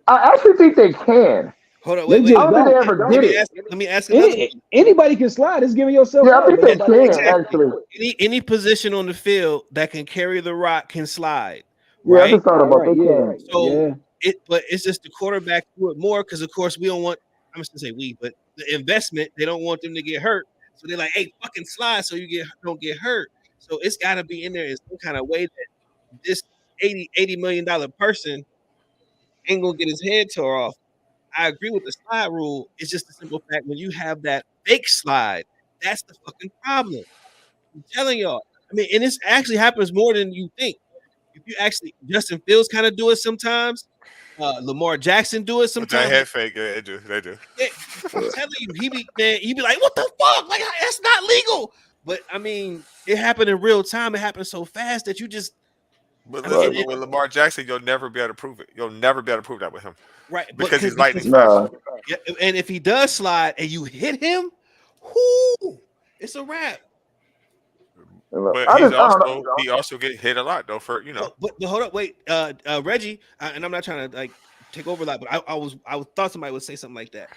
I actually think they can. Hold on, I don't think they ever did it. Let me ask anybody can slide. It's giving yourself. Yeah, I think they can actually. Any position on the field that can carry the rock can slide. Yeah, right? I just thought about they can. So but it's just the quarterback do it more because of course we don't want. I'm just gonna say we, but the investment they don't want them to get hurt. So they're like, hey, fucking slide so you don't get hurt. So it's got to be in there in some kind of way that this $80 million person ain't gonna get his head tore off. I agree with the slide rule. It's just a simple fact when you have that fake slide, that's the fucking problem. I'm telling y'all. I mean, and this actually happens more than you think. If you actually, Justin Fields kind of do it sometimes. Lamar Jackson do it sometimes. That head fake, they do. Yeah, I'm telling you, he be like, what the fuck? Like, that's not legal. But I mean, it happened in real time. It happened so fast that you just. But listen, with Lamar Jackson, you'll never be able to prove it. You'll never be able to prove that with him. Right, because he's lightning fast. Yeah, and if he does slide and you hit him, it's a wrap. But he also get hit a lot though for But hold up, wait, Reggie, and I'm not trying to like take over that, but I thought somebody would say something like that.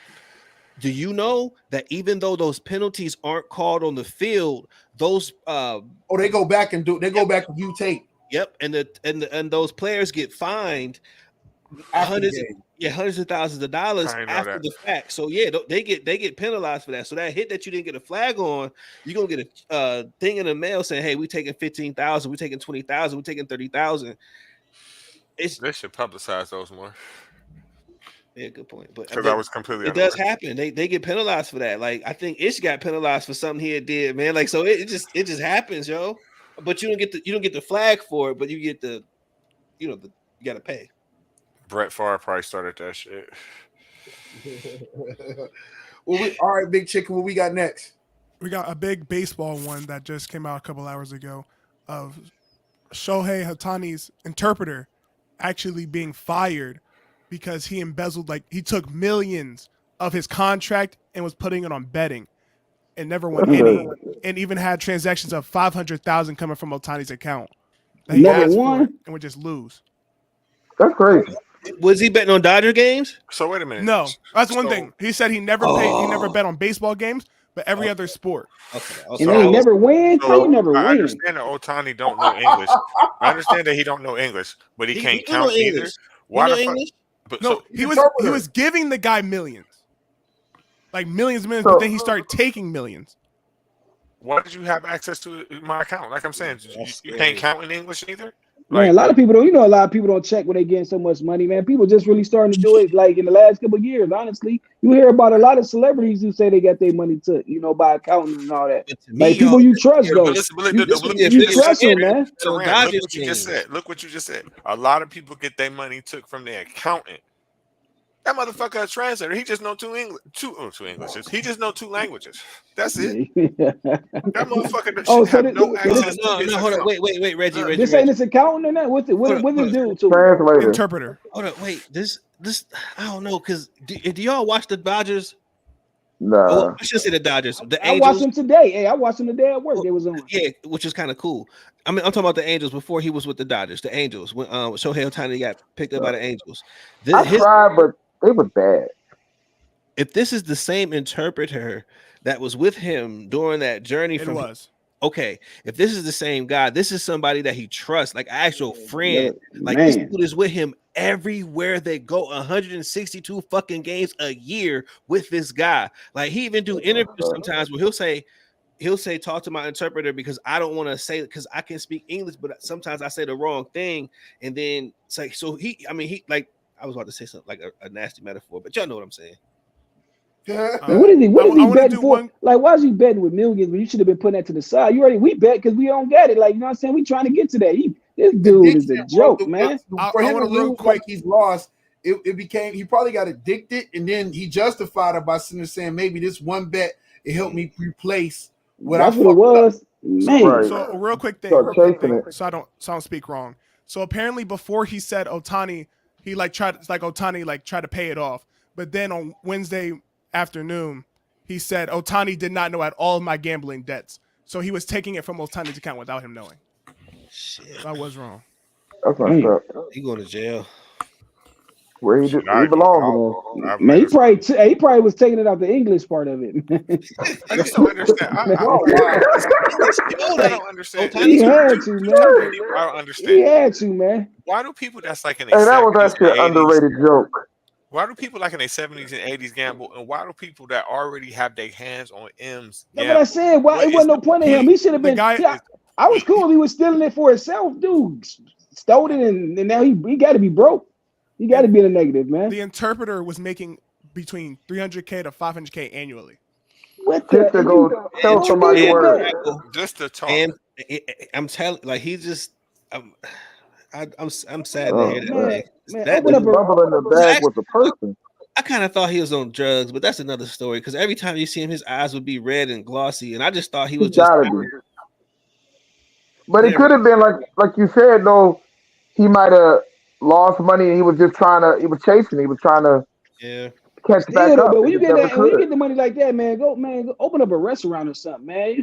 Do you know that even though those penalties aren't called on the field, those they go back and back and view tape. Yep, and those players get fined hundreds of thousands of dollars after the fact. So yeah, they get penalized for that. So that hit that you didn't get a flag on, you're gonna get a thing in the mail saying, "Hey, we taking 15,000, we taking 20,000, we taking 30,000." They should publicize those more. Yeah, good point. But because I was completely. It does happen. They get penalized for that. Like I think Ish got penalized for something he did, man. Like so, it just happens, yo. But you don't get the flag for it, but you get you got to pay. Brett Favre probably started that shit. All right, Big Chicken, what we got next? We got a big baseball one that just came out a couple hours ago of Shohei Ohtani's interpreter actually being fired because he embezzled, like he took millions of his contract and was putting it on betting and never won any, and even had transactions of 500,000 coming from Ohtani's account. Never won and would just lose. That's crazy. Was he betting on Dodger games? So wait a minute. No, that's one thing. He said he never paid. He never bet on baseball games, but every other sport. Okay. And they never win. How you never win? I understand that Ohtani don't know English. I understand that he don't know English, but he can't count either. Why the English? But no, he was giving the guy millions, like millions, but then he started taking millions. Why did you have access to my account? Like I'm saying, you can't count in English either. Man, a lot of people don't. A lot of people don't check when they getting so much money. Man, people just really starting to do it. Like in the last couple of years, honestly, you hear about a lot of celebrities who say they got their money took, by accountants and all that. Like people you trust, though. You trust them, man. Look what you just said. Look what you just said. A lot of people get their money took from their accountant. That motherfucker a translator. He just know two Englishes. He just know 2 languages. That's it. That motherfucker should have no access. No, hold on. Wait, Reggie. This ain't his accountant or nothing. What's it do to translator? Interpreter. Hold on, wait. This I don't know because do y'all watch the Dodgers? Oh, I should say the Dodgers. The I Angels. watched them today. Hey, I watched them today at work. They was on. Yeah, which is kind of cool. I mean, I'm talking about the Angels before he was with the Dodgers. The Angels when Shohei Ohtani got picked up by the Angels. I tried, but they was bad. If this is the same interpreter that was with him during that journey, okay. If this is the same guy, this is somebody that he trusts, like actual friend. Like this dude is with him everywhere they go. 162 fucking games a year with this guy. Like he even do interviews sometimes where he'll say talk to my interpreter because I don't want to say because I can speak English, but sometimes I say the wrong thing, and then it's like so he like I was about to say something like a nasty metaphor, but y'all know what I'm saying. What is he betting for? Like, why is he betting with millions when you should have been putting that to the side? We bet because we don't get it. Like, you know what I'm saying? We trying to get to that. This dude is a joke, man. For him to lose like he's lost, it became he probably got addicted, and then he justified it by saying maybe this one bet it helped me replace what That's what it was. Man. So a real quick thing, so I don't speak wrong. So apparently before he said Ohtani, he tried to pay it off, but then on Wednesday afternoon, he said Ohtani did not know at all my gambling debts. So he was taking it from Ohtani's account without him knowing. Shit. I was wrong. That's messed up. He going to jail. Where he belongs. Man, he probably was taking it out the English part of it. I just don't understand. I don't understand. He had to, man. I don't understand. He had to, man. Why do people that's like in that was actually an underrated joke. Why do people like in their 70s and 80s gamble, and why do people that already have their hands on M's gamble? But I said, it wasn't no point in him. He should have been. I was cool if he was stealing it for himself, dude. Stole it, and now he got to be broke. He got to be in the negative, man. The interpreter was making between $300K to $500K annually. What the? To go tell somebody word. Just to talk. And I'm telling, like he just. I'm sad to hear that. That bubble in the bag was a person. I kind of thought he was on drugs, but that's another story. Because every time you see him, his eyes would be red and glossy, and I just thought he was just. But it could have been like you said though. He might have lost money, and he was just trying to. He was chasing. He was trying to. Yeah. Catch back up. But when you get the money like that, man, go open up a restaurant or something, man.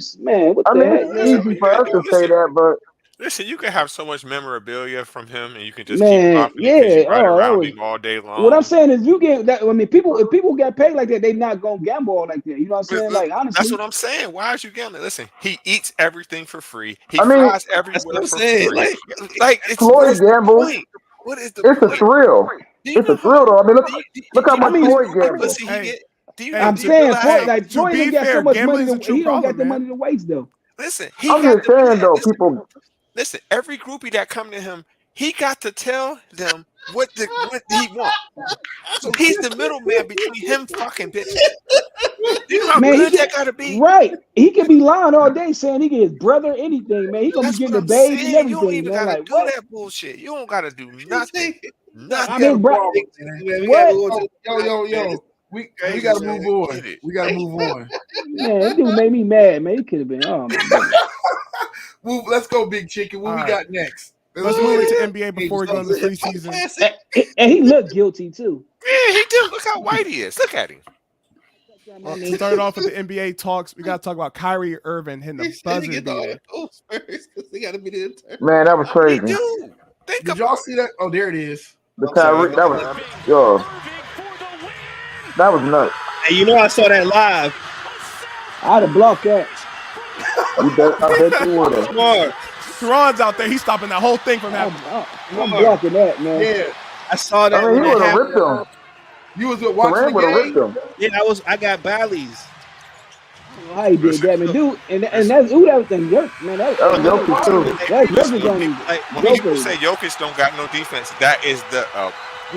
What the heck? It's easy for us to say that, but. Listen, you can have so much memorabilia from him, and you can just keep you ride around him all day long. What I'm saying is, you get that. I mean, if people get paid like that, they not gonna gamble like that. You know what I'm saying? Like honestly, that's what I'm saying. Why is you gambling? Listen, he eats everything for free. He flies everywhere for free. Like it's Floyd gamble. What is the? It's a thrill. It's a thrill, though. I mean, look how much Floyd gambles. I'm saying, like Floyd ain't got so much money. He don't got the money to waste though. Listen, I'm just saying though, people. Listen, every groupie that come to him, he got to tell them what he wants. So he's the middleman between him fucking bitches. You know how good that gotta be? Right. He can be lying all day saying he get his brother anything, man. He gonna be getting the babes and everything. You don't even gotta do that bullshit. You don't gotta do nothing. Nothing. Bro. Yo. We gotta move on. We gotta move on. Man, that dude made me mad, man. He could have been. Oh my God. Let's go, Big Chicken. What we got next? Let's move into NBA before we go into the preseason. And he looked guilty too. Yeah, he did. Look how white he is. Look at him. Start off with the NBA talks. We got to talk about Kyrie Irving hitting the buzzer beater. Man, that was crazy. Did y'all see that? Oh, there it is. The Kyrie, that was nuts. Hey, you know I saw that live. I'd have blocked that. I bet you would have. Teron's out there. He's stopping that whole thing from happening. I'm blocking that, man. Yeah, I saw that. I mean, he would have ripped him. You was watching the game? Yeah, I got Bally's. How he did that, man, dude, and that's that was the man. That was Jokic too. That Jokic on him. When people say Jokic don't got no defense, that is the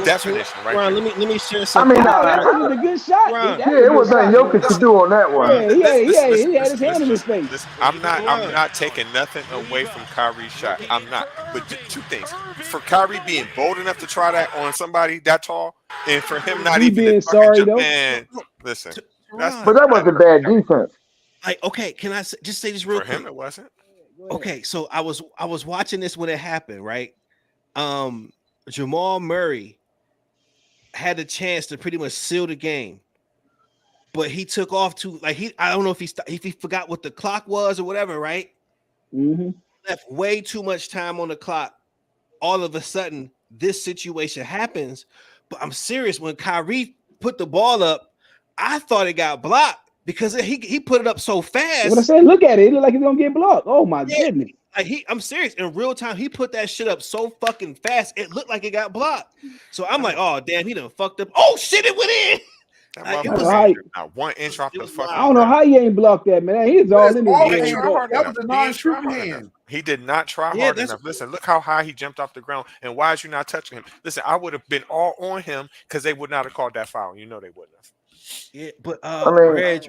definition, right? Ron, let me share something. I mean, that was a good shot. It was nothing Jokic to do on that one. Yeah, he had his hand in his face. I'm not taking nothing away from Kyrie's shot. I'm not. But two things: for Kyrie being bold enough to try that on somebody that tall, and for him not even being sorry though. Man, listen. But that wasn't bad defense. Like, okay, can I just say this real quick? For him, it wasn't. Okay, so I was watching this when it happened, right? Jamal Murray had a chance to pretty much seal the game. but he took off to I don't know if he forgot what the clock was or whatever, right? Mm-hmm. Left way too much time on the clock. All of a sudden, this situation happens. But I'm serious. When Kyrie put the ball up, I thought it got blocked because he put it up so fast. What I said, look at it. It looked like it's gonna get blocked. Oh my goodness. Like I'm serious. In real time, he put that shit up so fucking fast, it looked like it got blocked. So I'm like, oh damn, he done fucked up. Oh shit, it went in. That That's right. not 1 inch off the fucking. I don't know how you ain't blocked that, man. He's all in his That was a non-shooting hand. He did not try hard enough. Listen, look how high he jumped off the ground, and why is you not touching him? Listen, I would have been all on him because they would not have called that foul. You know they wouldn't have. Yeah, but Reg,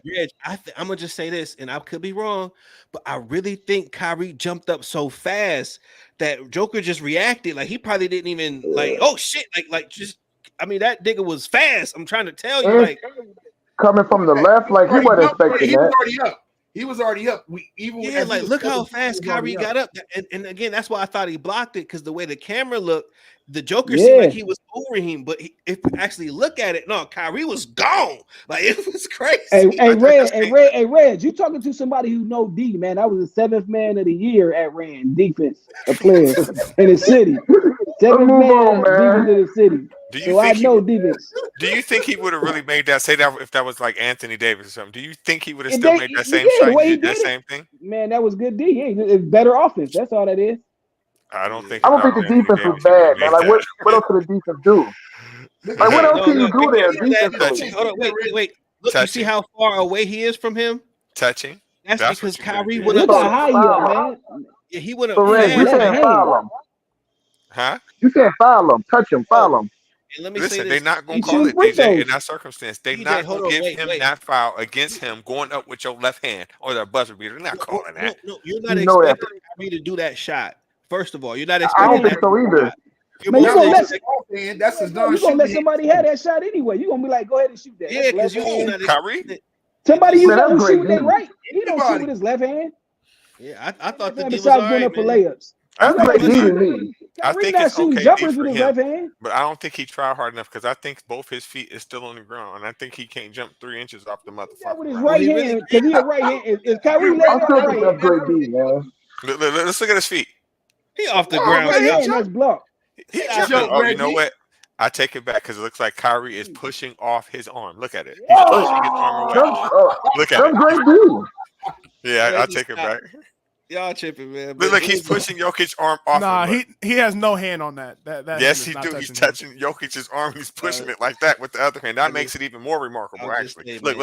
I'm gonna just say this, and I could be wrong, but I really think Kyrie jumped up so fast that Joker just reacted. Like he probably didn't even oh shit, I mean that nigga was fast. I'm trying to tell you, like coming from the left, like he wasn't expecting that. He was already up. Look how fast Kyrie got up, and again, that's why I thought he blocked it because the way the camera looked, the Joker seemed like he was over him, but if you actually look at it, no, Kyrie was gone. Like it was crazy. Hey, Reg, you talking to somebody who know D, man? I was the 7th man of the year at Rand defense, a player in the city. 7th man defense in the city. I know defense. Do you think he would have really made that? Say that if that was like Anthony Davis or something. Do you think he would have still made that same shot? He did that same thing. Man, that was good D. It's better offense. That's all that is. I don't think the defense was bad, man. Like what else did the defense do? Like what else can you do there defensively? Hold on, wait. Look, you see how far away he is from him? Touching. That's because Kyrie went up. Look how high you are, man. Yeah, he went up. You can't foul him. Huh? You can't foul him. Touch him. Foul him. And let me Listen, say this. they're not going to call it DJ in that circumstance. They're not going to give him that foul against him going up with your left hand or the buzzer beater. They're not calling that. No, you're not expecting Kyrie to do that shot. First of all, you're not expecting. I don't think so either. Man, you're gonna let somebody have that shot anyway. You're gonna be like, go ahead and shoot that. Yeah, because you're not Kyrie. Somebody you know shoot that right. He don't shoot with his left hand. Yeah, I thought that besides going up for layups. I think it's okay jumpers with his left hand. But I don't think he tried hard enough because I think both his feet is still on the ground, and I think he can't jump 3 inches off the motherfucker. With his right hand, because he a right hand. Is Kyrie left hand? Let's look at his feet. He off the ground. That's blocked. He you know what? I take it back because it looks like Kyrie is pushing off his arm. Look at it. He's pushing his arm away. Look at it. Great dude. Yeah, I take it back. Y'all tripping, man. Look like he's pushing Jokic's arm off. Nah, he has no hand on that. Yes, he do. He's touching Jokic's arm. He's pushing it like that with the other hand. That makes it even more remarkable, actually. Look.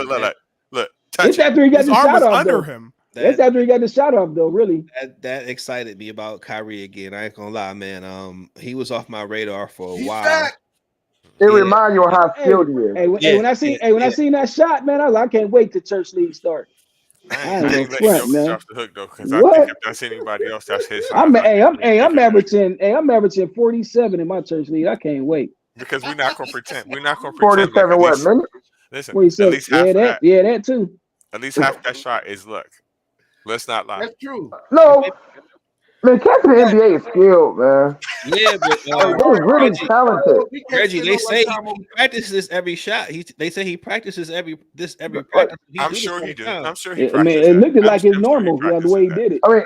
It's after he got the shot off under him. That's after he got the shot off, though. Really, that excited me about Kyrie again. I ain't gonna lie, man. He was off my radar for a while. Back. It reminds you of how skilled he is. When I seen that shot, man, I was like, I can't wait till church league start. I ain't let Jokic off the hook though, because I think if that's anybody else, that's his. I'm averaging 47 in my church league. I can't wait. Because we're not gonna pretend. We're not gonna pretend. 47 what minutes? Listen, 47. At least half that too. At least half that shot is luck. Let's not lie. That's true. No, man, catching the NBA is skilled, man. Yeah, but they're really talented. Reggie, they say he practices every shot. They say he practices every practice. I'm sure he do. I'm sure he practices. It looked like it's normal the way he did it. I mean,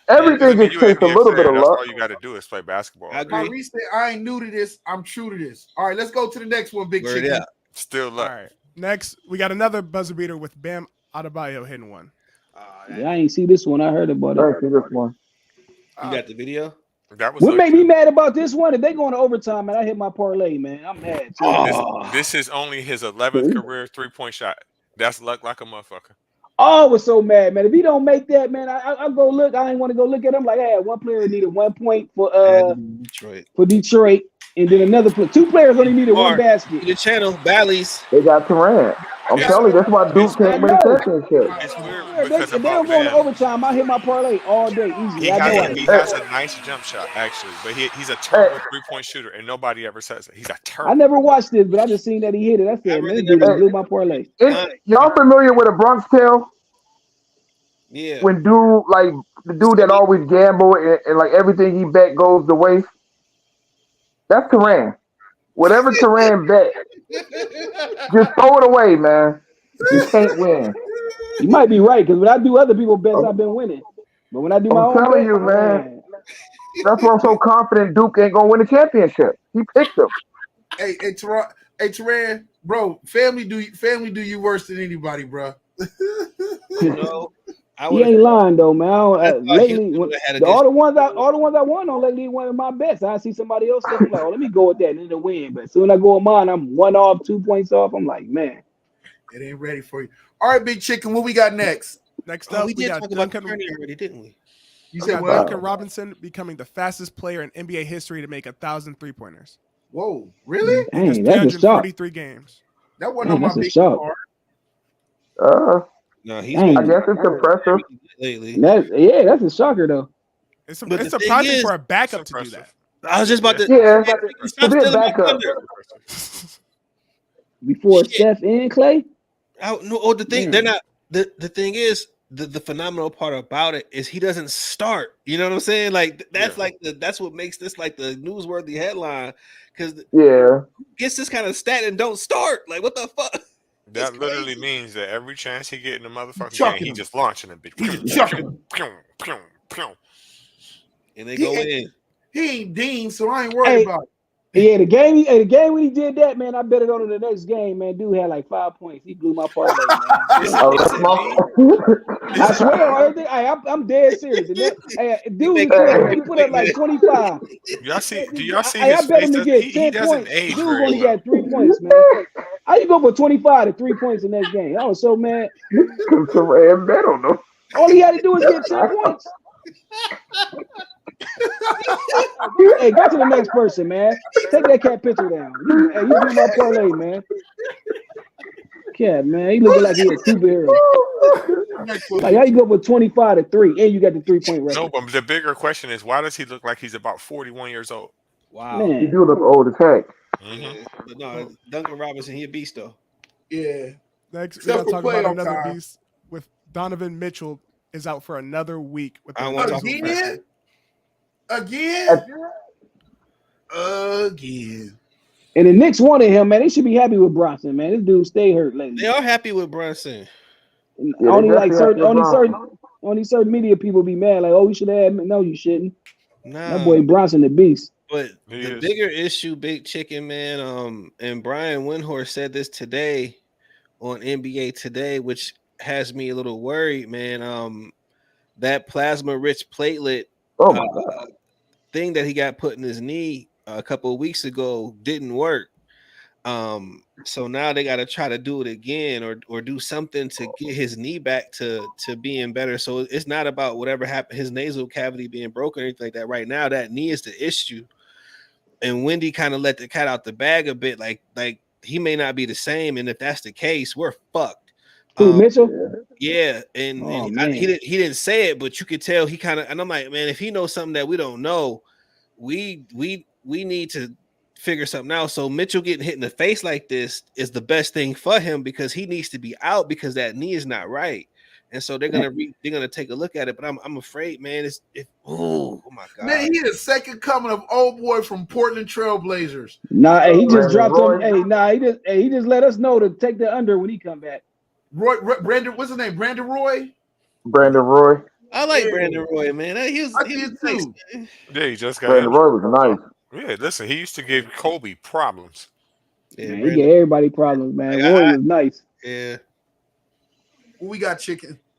everything just takes a little bit of luck. All you got to do is play basketball. I agree. Kyrie said, I ain't new to this. I'm true to this. All right, let's go to the next one, Big Chicken. Yeah. Still luck. All right. Next, we got another buzzer beater with Bam Adebayo hitting one. Yeah, I ain't see this one. I heard about it. I see this one. You got the video? What made me mad about this one? If they going to overtime and I hit my parlay, man, I'm mad. This is only his 11th career 3-point shot. That's luck like a motherfucker. Oh, I was so mad, man. If he don't make that, man, I go look. I ain't want to go look at him. Like, hey, one player needed 1 point for Detroit, and then another player. 2 players only needed 1 basket. The channel Bally's. They got Durant. I'm telling you, that's why Duke can't win championship. It's weird If they don't go into overtime, I hit my parlay all day easy. He has a nice jump shot, actually, but he's a terrible 3-point shooter, and nobody ever says it. He's a terrible. I never watched this, but I just seen that he hit it. I said, man, dude blew my parlay. Y'all familiar with a Bronx Tale? Yeah. When the dude that always gamble and like everything he bet goes to waste. That's Turan. Whatever Turan bet, just throw it away, man. You can't win. You might be right because when I do other people's bets, I've been winning. But when I do my I'm own telling bet, you, man. That's why I'm so confident Duke ain't gonna win the championship. He picked them. Hey, Teran, bro, family do you worse than anybody, bro. No, I he would ain't lying though, man. Lately, had all the ones I won on lately, one of my bets. I see somebody else stuff. I'm like, oh, let me go with that and then to win. But soon I go on mine, I'm 1 off, 2 points off. I'm like, man, it ain't ready for you. All right, Big Chicken, what we got next? Next up, we did got talk about Duncan. Tourney already, didn't we? You We said got what? Duncan Robinson becoming the fastest player in NBA history to make 1,000 3-pointers. Whoa, really? In just dang, that's a shock. 343 games. That wasn't Dang, on my that's a big shock. card. No, he's Dang. I guess it's impressive. lately. That's a shocker though. It's But the thing surprising is- for a backup to do that. I was just about to. Yeah, Stop to be a stealing my backup. thunder. Before Shit. Steph and Clay. The thing Man. they're not. The thing is the phenomenal part about it is he doesn't start. You know what I'm saying? Like that's that's what makes this like the newsworthy headline because gets this kind of stat and don't start. Like what the fuck? That literally means that every chance he get in the motherfucking Chucking game, he him. just launching a big. He just chucking him. And they go in. He ain't Dean, so I ain't worried about it. Yeah, the game when he did that, man, I bet it on the next game, man. Dude had like 5 points. He blew my parlay, man. I swear, I'm dead serious. Dude, he put up like 25. Y'all see? Do y'all see I his bet face? him to get 10 He doesn't points. age Dude very only well. got 3 points, man. How you go for 25 to 3 points in that game? I was so mad. Because Teran bet on them. All he had to do was get 10 points. Hey, go to the next person, man. Take that cat picture down. You blew my parlay, man. Cat, man. He looking like he a superhero. Like, how you go for 25 to 3 and you got the 3-point record? No, but the bigger question is, why does he look like he's about 41 years old? Wow. He do look old as heck. Yeah. But no, Duncan Robinson, he a beast though. Yeah. Next, we Except got to for talk about playoff another time. beast with Donovan Mitchell is out for another week. With I want to talk Again? And the Knicks wanted him, man. They should be happy with Bronson, man. This dude stay hurt lately. They are happy with Brunson. Yeah, only certain media people be mad, like, oh, we should have had him. No, you shouldn't. Nah. That boy Bronson the beast. But the bigger issue, Big Chicken, man, and Brian Windhorst said this today on NBA Today, which has me a little worried, man. That plasma-rich platelet thing that he got put in his knee a couple of weeks ago didn't work. So now they got to try to do it again or do something to get his knee back to being better. So it's not about whatever happened, his nasal cavity being broken or anything like that. Right now, that knee is the issue. And Wendy kind of let the cat out the bag a bit. Like he may not be the same. And if that's the case, we're fucked. Who, Mitchell? Yeah, and he didn't say it, but you could tell he kind of. And I'm like, man, if he knows something that we don't know, we need to figure something out. So Mitchell getting hit in the face like this is the best thing for him because he needs to be out because that knee is not right. And so they're gonna take a look at it. But I'm afraid, man. Oh my god, man, he the second coming of old boy from Portland Trail Blazers. Nah, he just dropped him. He just let us know to take the under when he come back. Brandon, what's his name? Brandon Roy. I like Brandon Roy, man. He was too. Yeah, he just got Brandon Roy was nice. Yeah, listen, he used to give Kobe problems. Yeah, man, he gave everybody problems, man. Roy was nice. Yeah. We got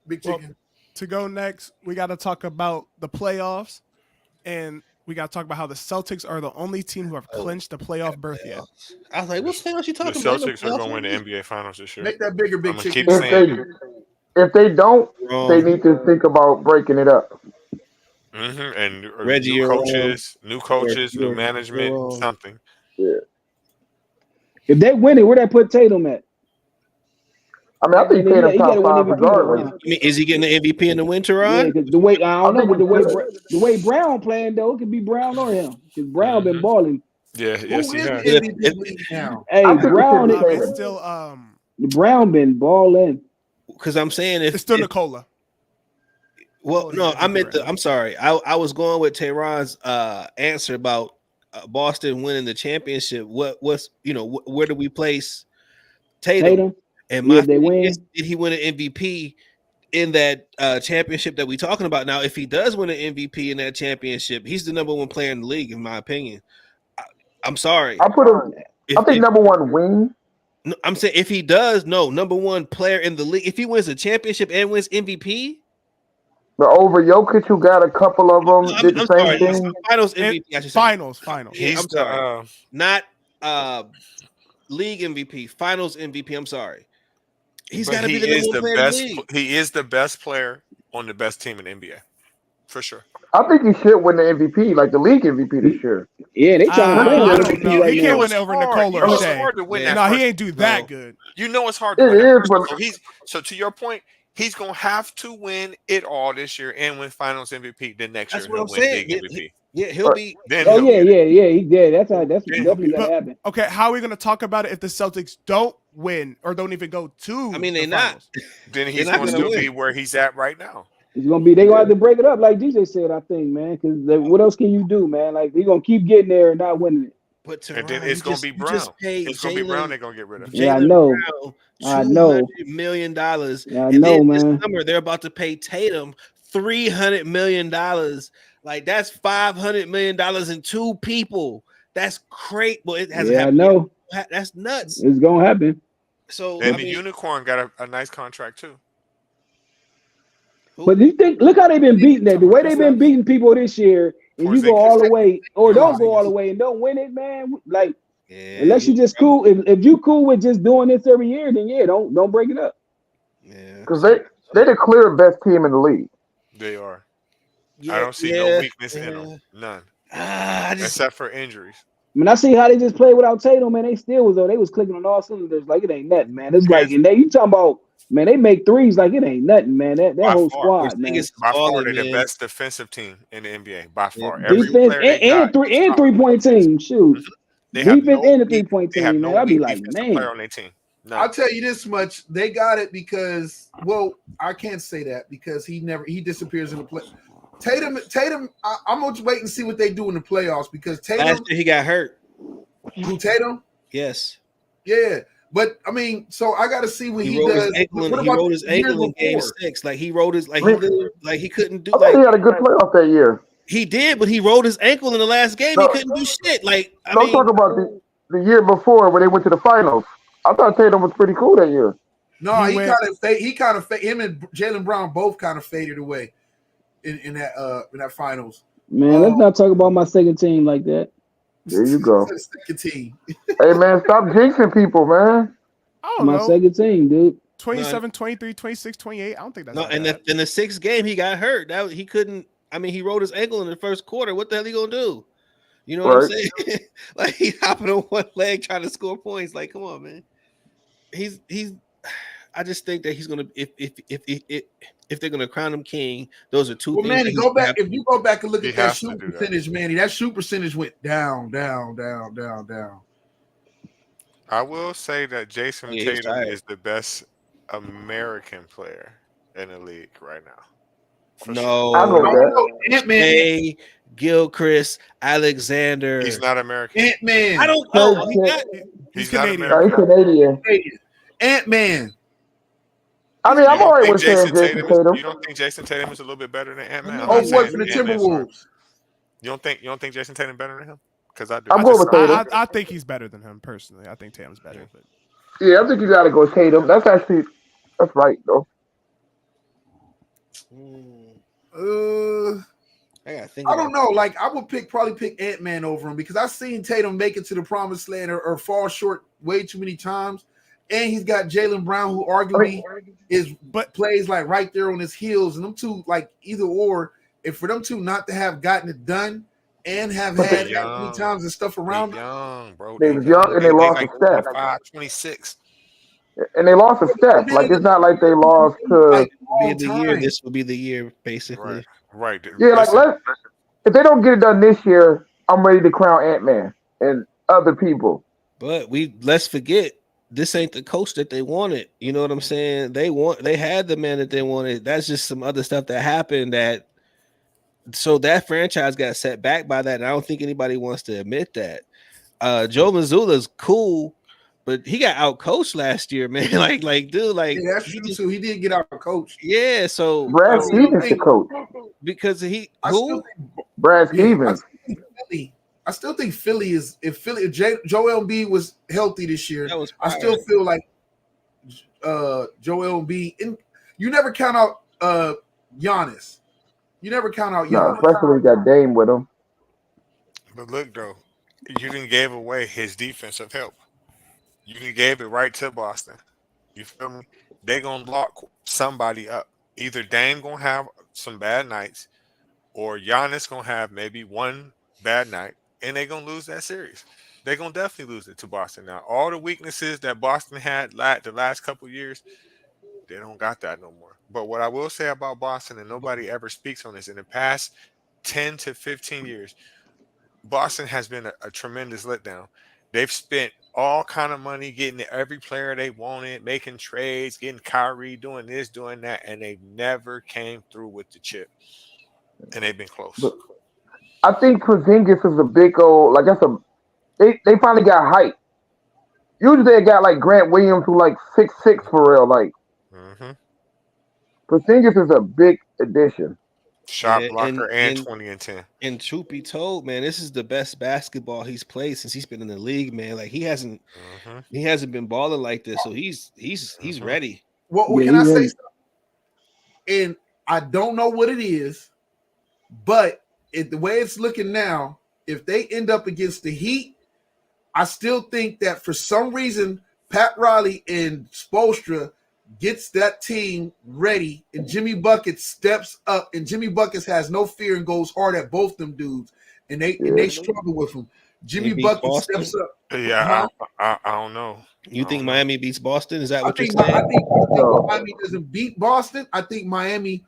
Big Chicken. To go next, we got to talk about the playoffs, and we got to talk about how the Celtics are the only team who have clinched the playoff berth yet. I was like, what playoffs you talking The about? Celtics are going to win the NBA Finals this year. Make that bigger, Big Chicken. Keep saying if they don't, they need to think about breaking it up. And Reggie, new coaches, new management, something. Yeah. If they win it, where they put Tatum at? I mean, I think Tatum top 5 regardless. I mean, is he getting the MVP in the winter, Yeah, because the way I don't know, but the way Brown playing though, it could be Brown or him. Because Brown been balling. Yeah, yes, he has. Hey, Brown is still Brown been balling. Because I'm saying it's still Nikola. Well, no, I'm sorry. I was going with Tehran's answer about Boston winning the championship. Where do we place Tatum? And my if they thing win, is, did he win an MVP in that championship that we're talking about now? If he does win an MVP in that championship, he's the number one player in the league, in my opinion. I'm sorry. I put him. I think number one wing. No, I'm saying if he does, no, number one player in the league. If he wins a championship and wins MVP, But over Jokic, who got a couple of them, I'm, did the I'm same sorry, thing. finals MVP. I should say. Finals. Yeah, He's I'm sorry. Not league MVP, finals MVP. I'm sorry. He's got to be the number one player in the league. He is the best player on the best team in the NBA, for sure. I think he should win the MVP, like the league MVP this year. Yeah, they trying to play I him don't MVP know. right He now. can't win over Nikola or It's Shea. hard to win that No, he first. ain't do that good. You know it's hard to It win that is, first. but So to your point, he's gonna have to win it all this year and win Finals MVP. Then next That's year what I'm he'll win saying. League MVP. Yeah, he'll be. Then Oh he'll yeah, get it. yeah, he did. That's he'll definitely get gonna But happen. okay, how are we gonna talk about it if the Celtics don't win or don't even go to? I mean, the they're not. finals? Then he's not gonna gonna still win. be where he's at right now. It's gonna be. They gonna have to break it up, like DJ said. I think, man, because what else can you do, man? Like they're gonna keep getting there and not winning it. But And then Teron, it's you gonna just- be you Brown. just paid It's gonna be Brown. Jalen- They're gonna get rid of. Yeah, I Jalen know. Brown I know. $200 million. Yeah, I and know, then man. this summer they're about to pay Tatum $300 million. Like that's $500 million in two people. That's great. Well, it has Yeah, I happened. know. That's nuts. It's gonna happen. So And I the mean, Unicorn got a nice contract too. But you think, look how they've been beating that. The way they've been beating people this year, and you go all the way, or don't go all the way and don't win it, man. Like yeah, unless you just cool. If you cool with just doing this every year, then yeah, don't break it up. Yeah, because they're the clear best team in the league. They are. yeah, I don't see no weakness in them. None. Except for injuries. I mean, I see how they just played without Tatum, man. They still was though. They was clicking on all cylinders. Like it ain't nothing, man. It's like, and you talking about, man, they make threes like it ain't nothing, man. That whole squad, man. By far, they're the best defensive team in the NBA. By far, Defense and 3-point team. Shoot, defense and the 3-point team, man. I'd be like, man. Player on their team. No. I'll tell you this much: they got it because, well, I can't say that because he disappears in the play. Tatum. I'm gonna wait and see what they do in the playoffs because Tatum. Last year he got hurt. Who, Tatum? Yes. Yeah, but I mean, so I got to see what he rolled does. His ankle, What he about rolled his the year ankle in Game before? 6. Like he rolled his he couldn't do. I think he had a good playoff that year. He did, but he rolled his ankle in the last game. No, he couldn't do shit. Like I'm talking about the year before when they went to the finals. I thought Tatum was pretty cool that year. No, him and Jalen Brown both kind of faded away in that finals. Man, let's not talk about my second team like that. There you go. Second team. Hey man, stop jinxing people, man. I don't My know. second team, dude. 27, 23, 26, 28. I don't think that's no. not And bad. in the sixth game, he got hurt. That he couldn't. I mean, he rolled his ankle in the first quarter. What the hell he gonna do? You know what I'm saying? Like he's hopping on one leg trying to score points. Like, come on, man. He's. I just think that he's gonna if they're gonna crown him king, those are two. Well, things Manny, that go back. If you go back and look He at that has to shoot do that. percentage, Manny, that shoot percentage went down. I will say that Jason Yeah, he's Tatum tired. is the best American player in the league right now. For No, I know that. Ant-Man. Hey, Gilchrist, Alexander. He's not American. Ant-Man. I don't know. He's not Canadian. No, he's Canadian. Ant-Man. I mean, I'm You don't alright think with saying Jason Tatum. You don't think Jason Tatum is a little bit better than Ant-Man? I'm Oh, not boy, saying for the Ant-Man's not. Timberwolves. You don't think Jason Tatum better than him? Because I do. I'm going with Tatum. I think he's better than him personally. I think Tatum's better. But Yeah, I think you gotta go Tatum. That's right though. I gotta think. I don't know. Like I would probably pick Ant-Man over him because I've seen Tatum make it to the promised land or fall short way too many times. And he's got Jalen Brown, who arguably plays like right there on his heels. And them two, like either or, if for them two not to have gotten it done and have had that many times and stuff around them. Young, bro. They was young and they lost a step. 26. And they lost a step. Like it's not like they lost to. This will be the year, basically. Right. Yeah, like if they don't get it done this year, I'm ready to crown Ant-Man and other people. But let's forget this ain't the coach that they wanted. You know what I'm saying? They had the man that they wanted. That's just some other stuff that happened so that franchise got set back by that. And I don't think anybody wants to admit that. Joe Mazzulla's cool, but he got out coached last year, man. like, dude, like Yeah, that's true too. He did get out coached. yeah. So Brad I still Stevens the think coach. because he I still who think Brad yeah, Stevens. I still think Philly is if Joel Embiid was healthy this year, that was I fire. still feel like Joel Embiid. And you never count out Giannis. You never count out No, Giannis. especially when he got Dame with him. But look though, you didn't gave away his defensive help. You done gave it right to Boston. You feel me? They gonna block somebody up. Either Dame gonna have some bad nights, or Giannis gonna have maybe one bad night, and they gonna lose that series. They gonna definitely lose it to Boston. Now, all the weaknesses that Boston had the last couple years, they don't got that no more. But what I will say about Boston, and nobody ever speaks on this, in the past 10 to 15 years, Boston has been a tremendous letdown. They've spent all kind of money getting every player they wanted, making trades, getting Kyrie, doing this, doing that, and they never came through with the chip. And they've been close. But I think Porzingis is a big old like that's a they finally got height. Usually they got like Grant Williams who like 6'6" for real. Like hmm Porzingis is a big addition. Shot and blocker and 20 and 10. and truth be told, man, this is the best basketball he's played since he's been in the league, man. Like he hasn't been balling like this, so he's ready. What Yeah, can he I say? ready. And I don't know what it is, but the way it's looking now, if they end up against the Heat, I still think that for some reason Pat Riley and Spoelstra gets that team ready, and Jimmy Buckets steps up, and Jimmy Buckets has no fear and goes hard at both them dudes, and they struggle with him. Jimmy beats Buckets Boston? steps up. Yeah, I don't know. You I think don't know. Miami beats Boston? Is that I what you're think saying? Miami doesn't beat Boston. I think Miami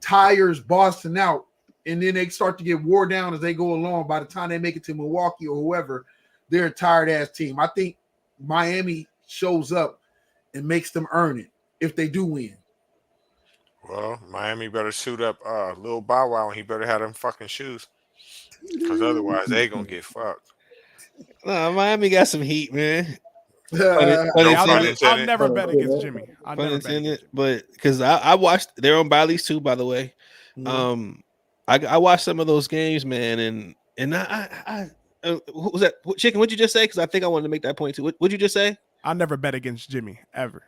tires Boston out, and then they start to get wore down as they go along. By the time they make it to Milwaukee or whoever, they're a tired ass team. I think Miami shows up and makes them earn it if they do win. Well, Miami better suit up Lil Bow Wow, and he better have them fucking shoes. Because otherwise, they going to get fucked. Nah, Miami got some heat, man. No pun I'll intended. never bet against Jimmy. I'll Pun never bet against intended, Jimmy. but because I watched, they're on Bally's too, by the way. I watched some of those games, man, and I what was that chicken? What'd you just say? Because I think I wanted to make that point too. What'd you just say? I'll never bet against Jimmy ever.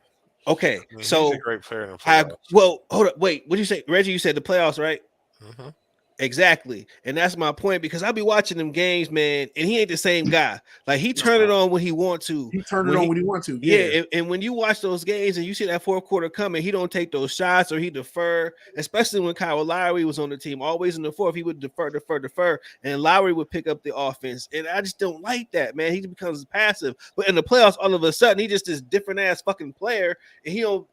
Okay, I mean, so he's a great player in the playoffs. well, hold up, wait. What'd you say, Reggie? You said the playoffs, right? Mhm. Exactly, and that's my point because I be watching them games, man, and he ain't the same guy. Like he turn it on when he want to. He turned it on when he wants to. Yeah, and when you watch those games and you see that fourth quarter coming, he don't take those shots or he defer. Especially when Kyle Lowry was on the team, always in the fourth, he would defer, and Lowry would pick up the offense. And I just don't like that, man. He becomes passive. But in the playoffs, all of a sudden, he just this different ass fucking player, and he don't.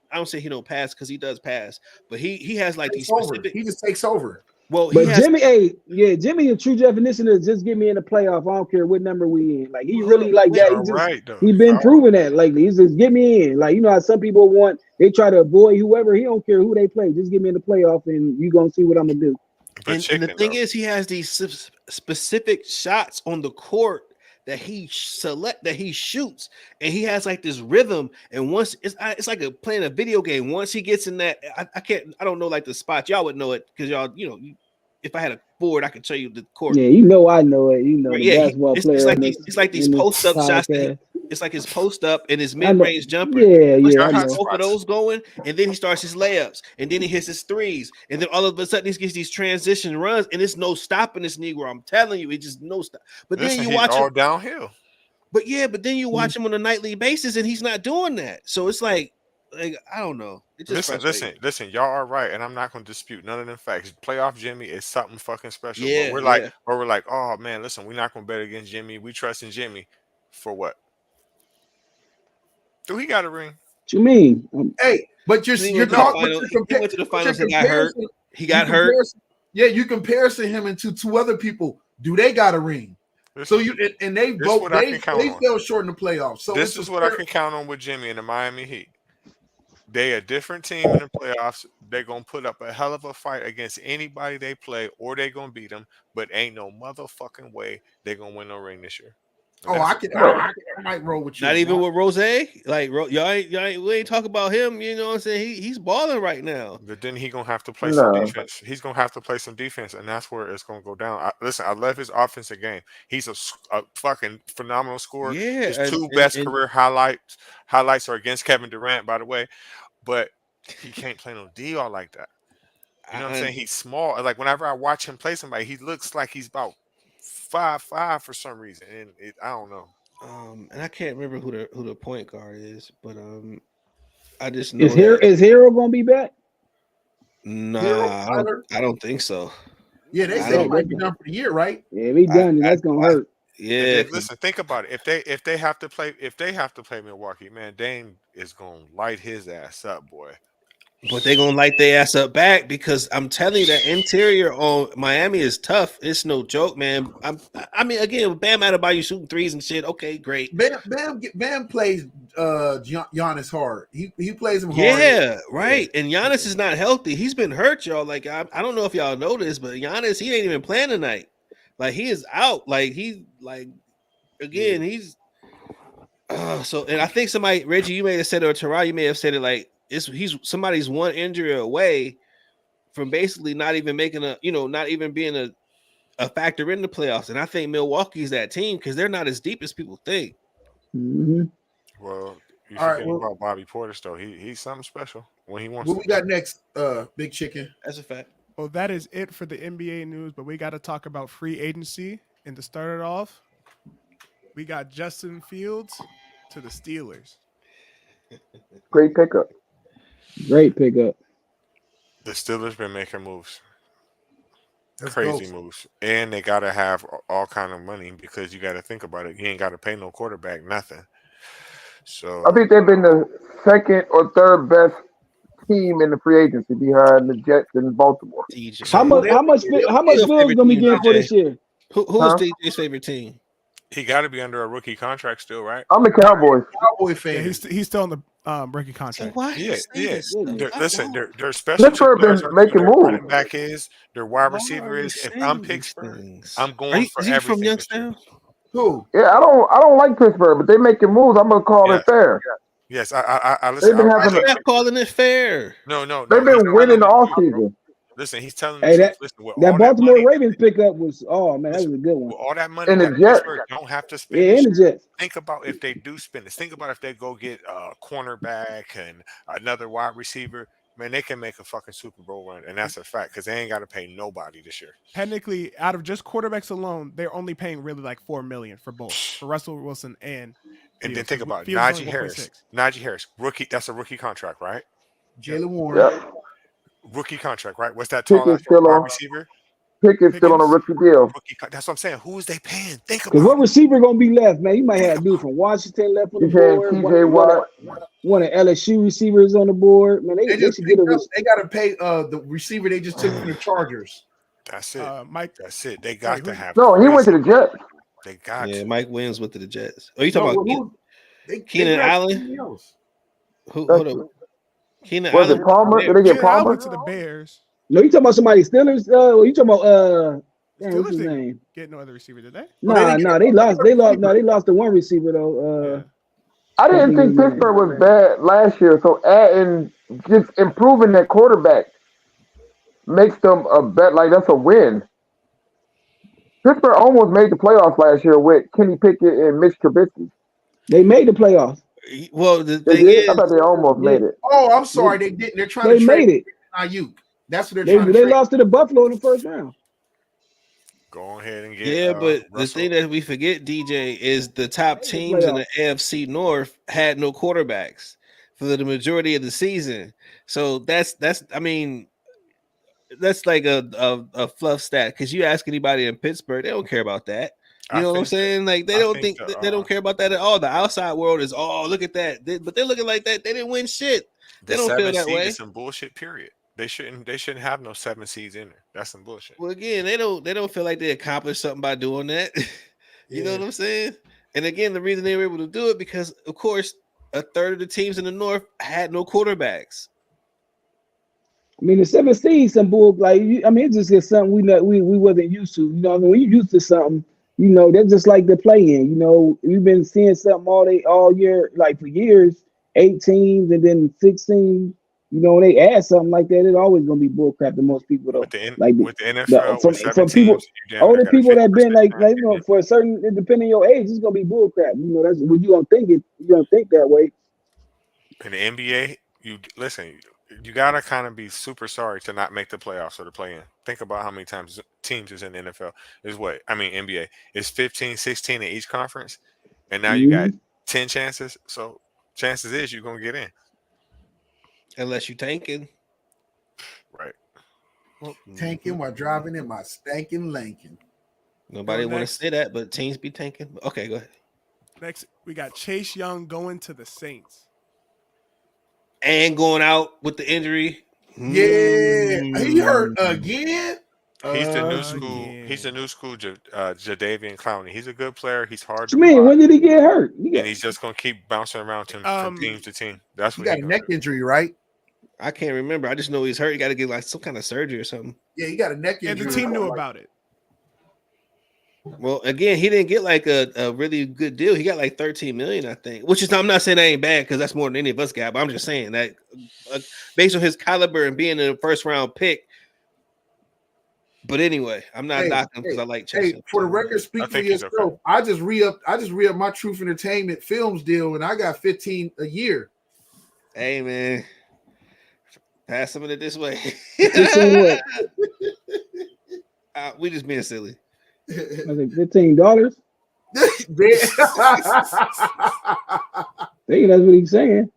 I don't say he don't pass because he does pass, but he has like these specific. He just takes over. Well, But Jimmy, Jimmy, the true definition is just get me in the playoff. I don't care what number we in. Like he really like that. He been proving that. Like he's just get me in. Like you know how some people they try to avoid whoever. He don't care who they play. Just get me in the playoff, and you gonna see what I'm gonna do. And the thing is, he has these specific shots on the court that he shoots, and he has like this rhythm. And once it's like playing a video game. Once he gets in that, I don't know like the spot. Y'all would know it because y'all, if I had a board, I could show you the court. Yeah, I know it. The basketball player. It's like these post up shots. It's like his post up and his mid range jumper. Yeah. I know. Both of those going, and then he starts his layups, and then he hits his threes, and then all of a sudden he gets these transition runs, and it's no stopping this Negro. I'm telling you, it just no stop. But then you watch all him downhill. But then you watch him on a nightly basis, and he's not doing that. So it's like I don't know. It just listen. Y'all are right, and I'm not going to dispute none of them facts. Playoff Jimmy is something fucking special. Yeah, but we're like, oh man, listen, we're not going to bet against Jimmy. We trust in Jimmy for what? Do he got a ring? What you mean? Hey, but you're talking. He went to the finals and got hurt. He got hurt. Yeah, you comparison him into two other people. Do they got a ring? So they both they fell short in the playoffs. So this is what I can count on with Jimmy and the Miami Heat. They a different team in the playoffs. They're gonna put up a hell of a fight against anybody they play, or they're gonna beat them. But ain't no motherfucking way they're gonna win no ring this year. Oh, I might roll with you. Not even with Rose. Like y'all ain't we ain't talk about him. You know what I'm saying? He's balling right now. But then he gonna have to play some defense. He's gonna have to play some defense, and that's where it's gonna go down. Listen, I love his offensive game. He's a fucking phenomenal scorer. Yeah, His two best career highlights are against Kevin Durant, by the way. But he can't play no D all like that. You know what I'm saying? He's small. Like whenever I watch him play somebody, he looks like he's about 5'5" for some reason, and I don't know. And I can't remember who the point guard is, but I just know is Hero gonna be back? Nah, I don't think so. Yeah, they say he might be done for the year, right? Yeah, if he done, that's gonna hurt. Yeah. Listen, think about it. If they have to play Milwaukee, man, Dame is gonna light his ass up, boy. But they're gonna light their ass up back because I'm telling you that interior on Miami is tough. It's no joke, man. I mean, again, Bam Adebayo shooting threes and shit. Okay, great. Bam plays Giannis hard. He plays him hard. Yeah, right. And Giannis is not healthy. He's been hurt, y'all. Like I don't know if y'all know this, but Giannis, he ain't even playing tonight. Like he is out. Like he's so. And I think somebody, Reggie, you may have said it, or Terai, you may have said it. Like he's somebody's one injury away from basically not even making not even being a factor in the playoffs. And I think Milwaukee's that team because they're not as deep as people think. Mm-hmm. Well, you should think about Bobby Portis though. He's something special when he wants. What we got next, Big Chicken? That's a fact. Well, that is it for the NBA news, but we got to talk about free agency. And to start it off, we got Justin Fields to the Steelers. Great pickup. The Steelers been making moves. Crazy moves. And they got to have all kind of money because you got to think about it. You ain't got to pay no quarterback, nothing. So I think they've been the second or third best team in the free agency behind the Jets and Baltimore. How much Fields gonna be getting for this year? Who is DJ's favorite team? He got to be under a rookie contract still, right? I'm a Cowboy fan. Yeah, he's still on the rookie contract. Listen, their special Pittsburgh been making moves. Running back is their wide receiver is. If I'm Pittsburgh, I'm going for everything. From Youngstown? Who? Yeah, I don't like Pittsburgh, but they making moves. I'm gonna call it fair. Yes, I listen. They've been I'm not calling it fair. No. They've been winning the all season. Listen, he's telling me. That Baltimore money, Ravens pickup was that was a good one. With all that money, and the Jets don't have to spend. Yeah, and the Jets. Think about if they do spend this. Think about if they go get a cornerback and another wide receiver. Man, they can make a fucking Super Bowl run, and that's a fact because they ain't got to pay nobody this year. Technically, out of just quarterbacks alone, they're only paying really like $4 million for both, for Russell Wilson and. And then think about Najee Harris. Najee Harris, rookie. That's a rookie contract, right? Jalen Warren. Yep. Rookie contract, right? What's that tall wide receiver? Pickett's still on a rookie deal. That's what I'm saying. Who is they paying? Think about it. What receiver gonna be left, man? You might have a dude from Washington left on the board. TJ Watt. One of LSU receivers on the board. Man, they should get they got to pay the receiver they just took from the Chargers. That's it, Mike. That's it. They got to have. No, he went to the Jets. They got. Yeah, Mike Williams went to the Jets. Are you talking about Keenan Allen? Who? Hold up. Keenan Was Allen. it Palmer? Did they get Palmer? Went to the Bears. No, you talking about somebody Steelers? You talking about what's his name? Get no other receiver, did they? Nah, they lost. They lost the one receiver though. I didn't think Pittsburgh was bad last year, so adding just improving that quarterback makes them a bet. Like that's a win. Pittsburgh almost made the playoffs last year with Kenny Pickett and Mitch Trubisky. They made the playoffs. Well, the thing is, I thought they almost made it. Oh, I'm sorry, they didn't. They're trying to trade it. Ayuk. That's what they're trying to trade. They lost to the Buffalo in the first round. Go ahead and get. But Russell. The thing that we forget, DJ, is the top teams in the AFC North had no quarterbacks for the majority of the season. So that's I mean, that's like a fluff stat because you ask anybody in Pittsburgh, they don't care about that. You know what I'm saying? Like they don't think they don't care about that at all. The outside world is look at that, but they're looking like that. They didn't win shit. They don't feel that way. It's some bullshit. Period. They shouldn't have no 7 seeds in there. That's some bullshit. Well, again, they don't feel like they accomplished something by doing that. You know what I'm saying? And again, the reason they were able to do it because, of course, a third of the teams in the North had no quarterbacks. I mean, the 7 seeds, some bull. Like, I mean, it's just something we wasn't used to. You know, when you used to something, You know, that's just like the play-in. You know, we've been seeing something all year, like for years. 8 teams and then 16. You know, when they add something like that, it's always gonna be bullcrap to most people though. Like with the NFL with seven from people, teams, you damn near older got a people that 50% been like chance. you know, for a certain depending on your age, it's gonna be bullcrap. You know, that's when you don't think it. You don't think that way. In the NBA, you listen. You gotta kind of be super sorry to not make the playoffs or the play-in. Think about how many times teams is in the NFL. Is what I mean. NBA is 15, 16 in each conference, and now you got Mm-hmm. 10 chances. So chances is you're gonna get in. Unless you tanking. Right. Tanking while driving in my stankin' Lincoln. Nobody want to next. say that, but teams be tanking. Okay, go ahead. Next, we got Chase Young going to the Saints. And going out with the injury. Yeah, he hurt again. He's the new Again. school. He's the new school. Jadavian Clowney. He's a good player. He's hard What to you mean? block, When did he get hurt? and he's just gonna keep bouncing around from team to team. That's He what got he's a gonna neck do. injury, right? I can't remember. I just know he's hurt. He got to get like some kind of surgery or something. Yeah, he got a neck And injury. the team knew about it. Well, again, he didn't get like a really good deal. He got like 13 million, I think. Which is I'm not saying that ain't bad because that's more than any of us got. But I'm just saying that based on his caliber and being a first round pick. But anyway, I'm not knocking because I like Chase. Hey, for the record, speak for think he's yourself. okay. I just re-upped my Truth Entertainment Films deal, and I got 15 a year. Hey man, pass some of it this way. 15 what? We just being silly. I think $15. I think that's what he's saying.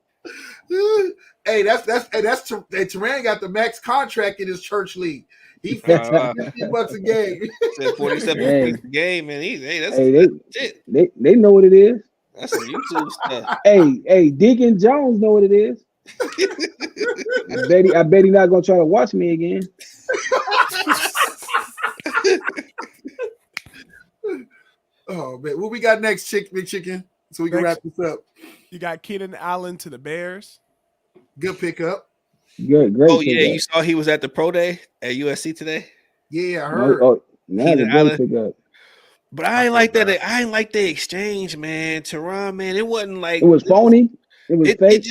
Hey, that's Teran got the max contract in his church league. He $50 a game. Said 47 Hey. a game, man. That's it. They know what it is. That's some YouTube stuff. Hey, Deacon Jones know what it is. I bet he not gonna try to watch me again. Oh man, what we got next, Big Chicken? So we can wrap this up. You got Keenan Allen to the Bears. Good pickup. Great. Oh yeah, you saw he was at the pro day at USC today. Yeah, I heard. That's a great pickup. But I ain't like that. I ain't like the exchange, man. Tehran, man, it wasn't like it was phony. It was fake.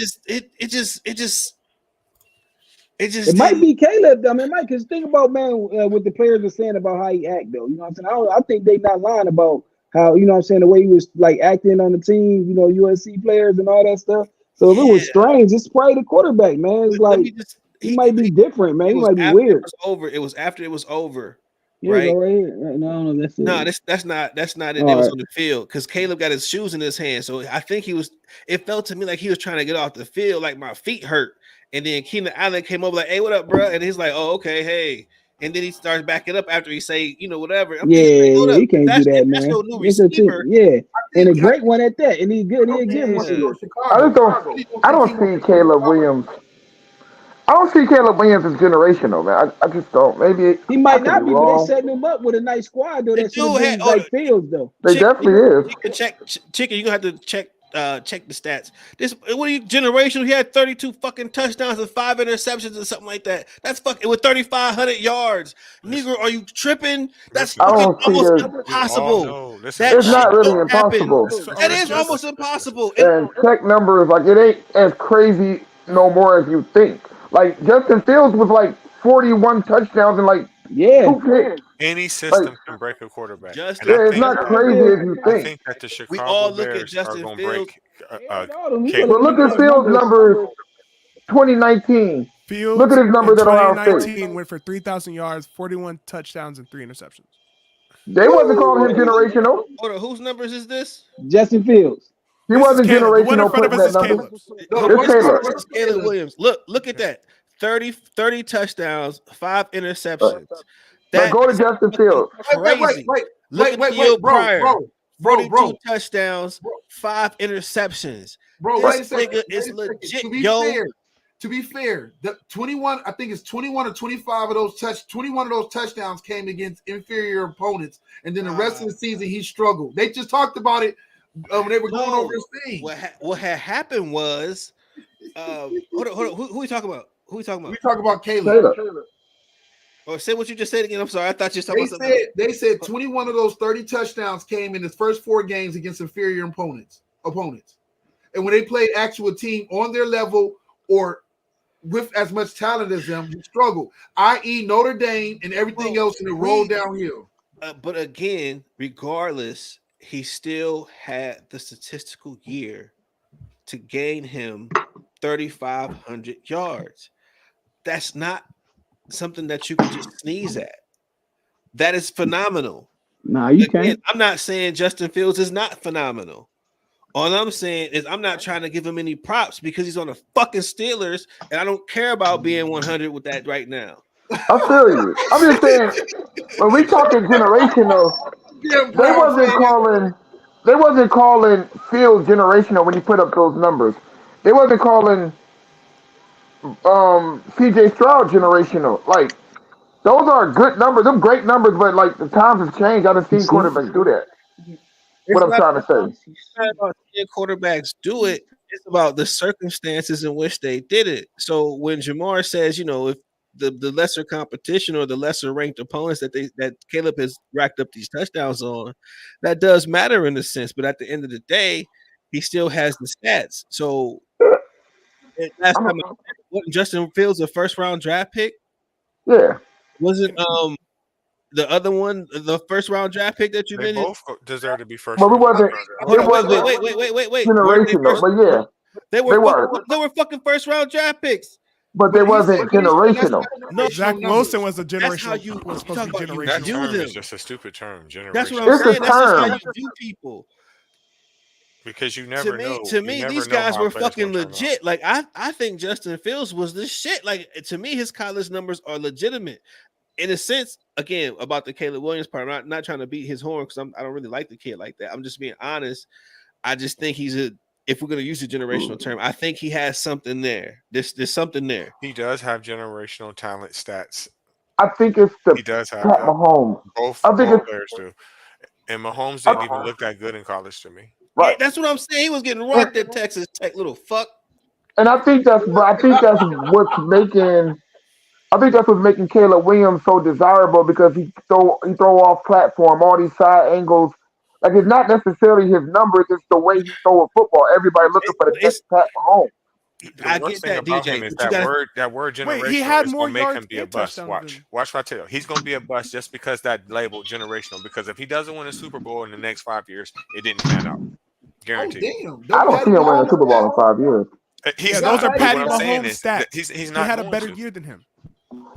It might be Caleb. I mean, Mike, because think about what the players are saying about how he act, though. You know what I'm saying? I think they not lying about how, you know what I'm saying, the way he was like acting on the team, you know, USC players and all that stuff. So if it was strange, it's probably the quarterback, man. It's like he might be different, man. He might be weird. It was after it was over. Right? No, that's it. No, that's not it. It was on the field because Caleb got his shoes in his hand. So I think it felt to me like he was trying to get off the field, like my feet hurt. And then Keenan Allen came over like, "Hey, what up, bro?" And he's like, "Oh, okay, hey." And then he starts backing up after he say, you know, whatever. He can't do that, man. It's a team, and a great one at that. And he's good. He'll give him. I don't see Caleb Williams. I don't see Caleb Williams as generational, man. I just don't. Maybe he might not be, but they setting him up with a nice squad, though. That should have been like Fields, though. They definitely is. You can check, Chicken. You gonna have to check the stats. What are you generational? He had 32 fucking touchdowns and 5 interceptions or something like that. That's fucking with 3,500 yards. Negro, are you tripping? That's fucking almost impossible. It's not really impossible. That is almost impossible. And check numbers, like it ain't as crazy no more as you think. Like Justin Fields was like 41 touchdowns and like 2 picks. Any system can break a quarterback. It's not crazy as you think. I think that the Chicago Bears are going to break. But look at Fields' numbers 2019. Fields look at his numbers at Ohio State. 2019 went for 3,000 yards, 41 touchdowns, and 3 interceptions. They wasn't calling him generational. Hold on, whose numbers is this? Justin Fields. He wasn't generational putting that number. It's Caleb Williams. Look at that. 30 touchdowns, 5 interceptions. Now go to Justin Fields. Crazy. Wait, bro. Touchdowns, 5 interceptions. Bro, this nigga is legit, To be fair, the 21, I think it's 21 or 25 of those 21 of those touchdowns came against inferior opponents, and then the rest of the season he struggled. They just talked about it when they were going over his thing. What had happened was, hold on. Who we talking about? We talk about Caleb. Or say what you just said again. I'm sorry. I thought you were talking about something else. They said 21 of those 30 touchdowns came in his first 4 games against inferior opponents. And when they played actual team on their level or with as much talent as them, he struggled, i.e. Notre Dame and everything else in the roll downhill. But again, regardless, he still had the statistical year to gain him 3,500 yards. That's not something that you can just sneeze at. That is phenomenal. Nah, you can't. I'm not saying Justin Fields is not phenomenal. All I'm saying is I'm not trying to give him any props because he's on the fucking Steelers, and I don't care about being 100 with that right now. I feel you. I'm just saying, when we talking generational, they wasn't calling Fields generational when he put up those numbers. They wasn't calling CJ Stroud generational. Like, those are good numbers, them great numbers, but like the times have changed. I done seen quarterbacks do that. What I'm trying to say. It's not about seeing quarterbacks do it. It's about the circumstances in which they did it. So when Jamar says, if the lesser competition or the lesser ranked opponents that Caleb has racked up these touchdowns on, that does matter in a sense. But at the end of the day, he still has the stats. So last time, wasn't Justin Fields a first round draft pick? Yeah. Wasn't the other one the first round draft pick that you They mentioned? both deserve to be first. But we wasn't. Wait. Generational, but yeah, They were fucking first round draft picks. but they wasn't generational. No, Zach Wilson was a generational. That's how you was supposed to be talk about you That generational. do term them. is just a stupid term. Generational. That's what I'm It's a saying. That's just how term. you do people. Because you never know. To me, You never these know guys how were players fucking gonna turn out. legit. Like I think Justin Fields was the shit. Like to me, his college numbers are legitimate. In a sense, again, about the Caleb Williams part, I'm not trying to beat his horn because I don't really like the kid like that. I'm just being honest. I just think if we're going to use a generational term, I think he has something there. There's something there. He does have generational talent stats. I think it's He does have Pat that. Mahomes. Both I think it's players do. And Mahomes didn't even look that good in college to me. right. That's what I'm saying. He was getting rocked at Texas Tech, little fuck. And I think that's what's making Caleb Williams so desirable because he throw off platform, all these side angles. Like it's not necessarily his numbers, it's the way he throw a football. Everybody looking for the next Pat Mahomes. I The get worst thing that, about DJ. him is But you gotta, that word generational Wait, he had is more going to make yards him be a and bust. touchdowns Watch what I tell you. He's going to be a bust just because that label generational. Because if he doesn't win a Super Bowl in the next 5 years, it didn't pan out. Guaranteed. Damn. I don't see him winning a Super Bowl in 5 years. He's Those are not. Patty What I'm saying Mahomes is stats. that he's He not had a going better to. year than him.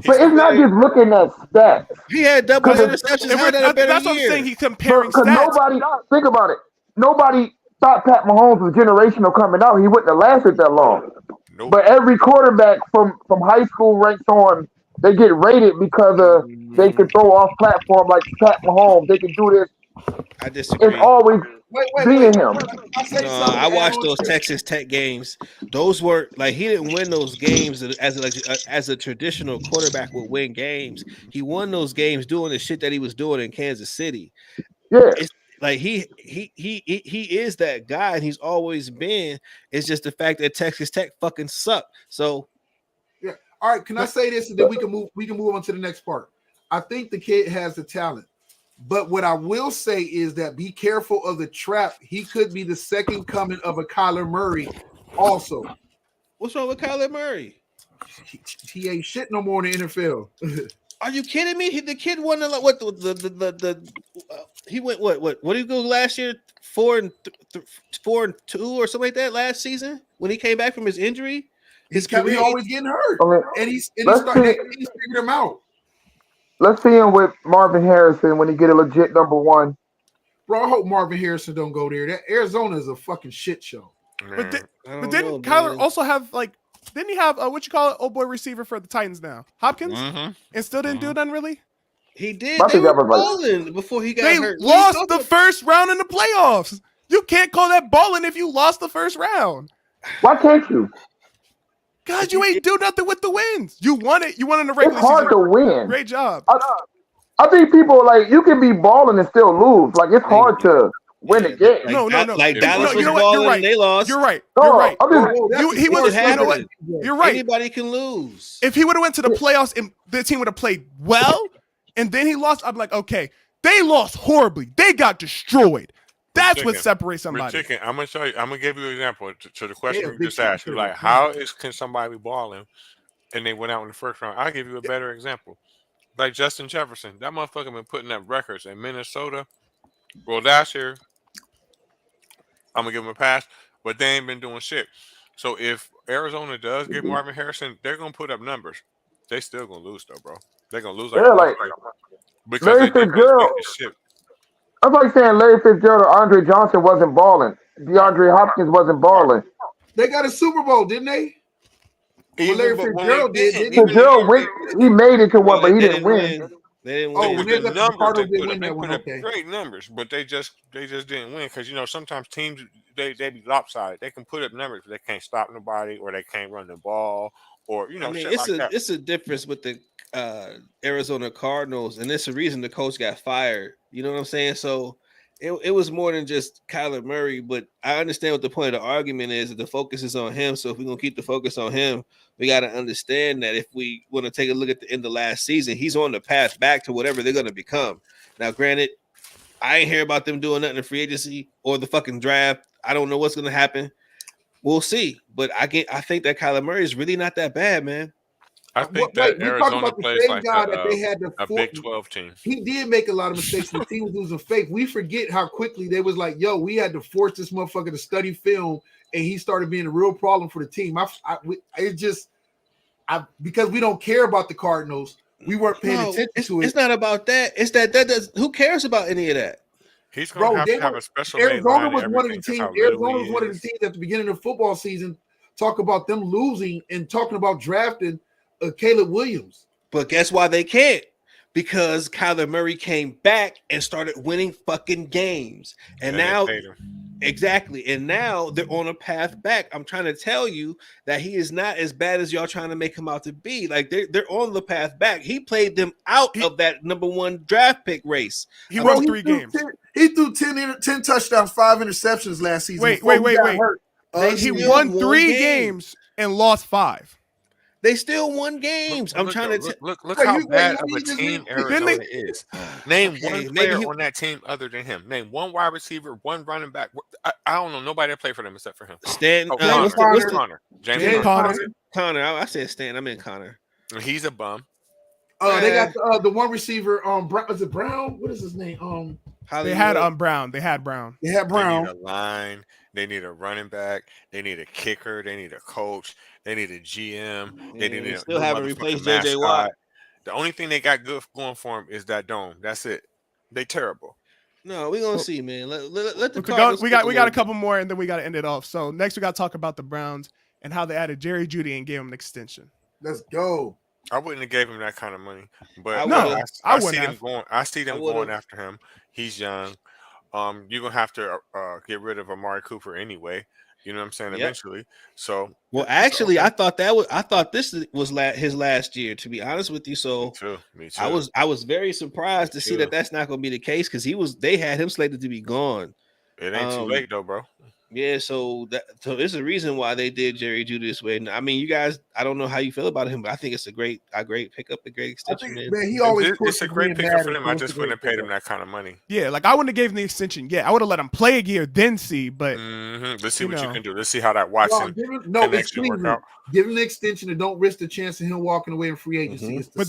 But it's not just looking at stats. he had double interceptions. How that a better That's what I'm year? saying. He's comparing Because stats. nobody, think about it. Nobody thought Pat Mahomes was generational coming out. He wouldn't have lasted that long. Nope. But every quarterback from high school ranks on, they get rated because they can throw off platform like Pat Mahomes. They can do this. I disagree. It's always being him. No, I watched those Texas Tech games. Those were like he didn't win those games as a traditional quarterback would win games. He won those games doing the shit that he was doing in Kansas City. Yeah. It's like he is that guy, and he's always been. It's just the fact that Texas Tech fucking sucked. So Yeah. All right. Can I say this, and then we can move on to the next part. I think the kid has the talent. But what I will say is that be careful of the trap. He could be the second coming of a Kyler Murray also. what's wrong with Kyler Murray? He ain't shit no more in the NFL. Are you kidding me? The kid won what he went what did he go last year? 4-2 or something like that last season when he came back from his injury. His He career always getting hurt. And he's let's figured him out. Let's see him with Marvin Harrison when he get a legit number one. Bro, I hope Marvin Harrison don't go there. That Arizona is a fucking shit show. But don't didn't know, Kyler man. also have didn't he have what you call it, old boy receiver for the Titans now? Hopkins? Mhm. And still didn't do nothing really? He did. I They think were that was like- balling before he got They hurt. lost the first round in the playoffs. You can't call that balling if you lost the first round. Why can't you? God, you ain't do nothing with the wins. You won it. You won in the regular It's hard to season. win. Great job. I think people you can be balling and still lose. Like it's hard to win the Yeah, game. like No. Like It Dallas was. was You know what? You're balling right. and they lost. You're right. No, You're right. I'm just, That's He was. It You know what? happened. You're right. Anybody can lose. If he would have went to the playoffs and the team would have played well, and then he lost, I'm like, okay, they lost horribly. They got destroyed. That's what separates somebody. Chicken, I'm gonna show you. I'm gonna give you an example to the question Yeah, you big just asked. You're chicken like, how can somebody be balling and they went out in the first round? I'll give you a better example. Like Justin Jefferson, that motherfucker been putting up records in Minnesota. Well, last year, I'm gonna give him a pass, but they ain't been doing shit. So if Arizona does get Marvin Harrison, they're gonna put up numbers. They still gonna lose though, bro. They're gonna lose like yeah, like because Larry they defense Fitzgerald. weak as shit. That's like saying Larry Fitzgerald or Andre Johnson wasn't balling. DeAndre Hopkins wasn't balling. They got a Super Bowl, didn't they? Well, Larry Fitzgerald did. Fitzgerald went. He made it to one, but he didn't win. They didn't Oh, win. when they got the Cardinals, they win They that one. put up Okay. great numbers, but they just didn't win because sometimes teams they be lopsided. They can put up numbers, but they can't stop nobody or they can't run the ball or I mean, shit it's like that. it's a difference with the Arizona Cardinals, and it's the reason the coach got fired. You know what I'm saying? So it was more than just Kyler Murray, but I understand what the point of the argument is. That the focus is on him. So if we're gonna keep the focus on him, we got to understand that if we want to take a look at the end of last season, he's on the path back to whatever they're gonna become. Now, granted, I ain't hear about them doing nothing in free agency or the fucking draft. I don't know what's gonna happen. We'll see. But I think that Kyler Murray is really not that bad, man. I think that we're talking Arizona about the plays same like guy that they had a Big 12 team. He did make a lot of mistakes. The team was losing faith. We forget how quickly they was like, yo, we had to force this motherfucker to study film, and he started being a real problem for the team. Because we don't care about the Cardinals, we weren't paying attention to it. It's not about that. It's that does. Who cares about any of that? He's gonna have a special. Arizona was one of the teams. Arizona was one of the teams at the beginning of the football season. Talk about them losing and talking about drafting Caleb Williams. But guess why they can't? Because Kyler Murray came back and started winning fucking games. And now, exactly. And now they're on a path back. I'm trying to tell you that he is not as bad as y'all trying to make him out to be. Like they're on the path back. He played them out of that number one draft pick race. He won 3 games. He threw 10 touchdowns, 5 interceptions last season. Wait. He won 3 games and lost 5. They still won games. I'm trying to look how bad of a team Arizona is. Name one player on that team other than him. Name one wide receiver, one running back. I don't know nobody that played for them except for him. Stanton. Connor. James Connor. I said Stanton. I meant Connor. He's a bum. They got the one receiver. Is it Brown? What is his name? They had Brown. They had Brown. They need a line. They need a running back. They need a kicker. They need a coach. They need a GM. They still haven't replaced JJ Watt. The only thing they got good going for them is that dome. That's it. They terrible. No, we're gonna see, man. Let the Cardinals we got a couple more, and then we got to end it off. So next we got to talk about the Browns and how they added Jerry Jeudy and gave him an extension. Let's go. I wouldn't have gave him that kind of money, but I see them going. I see them going after him. He's young. You're gonna have to get rid of Amari Cooper anyway. You know what I'm saying? Yep. Eventually. So actually, I thought this was his last year. To be honest with you, so me too. I was very surprised to see that that's not going to be the case because they had him slated to be gone. It ain't too late though, bro. Yeah, so there's a reason why they did Jerry Jeudy this way. I mean, you guys, I don't know how you feel about him, but I think it's a great pickup, a great extension. It's a great pickup for them. I just wouldn't have paid him that kind of money. Yeah, like I wouldn't have gave him the extension. Yeah, I would have let him play a year, then see. But let's see what you can do. Let's see how that Watson connection work out. Give him the extension and don't risk the chance of him walking away in free agency. Mm-hmm. But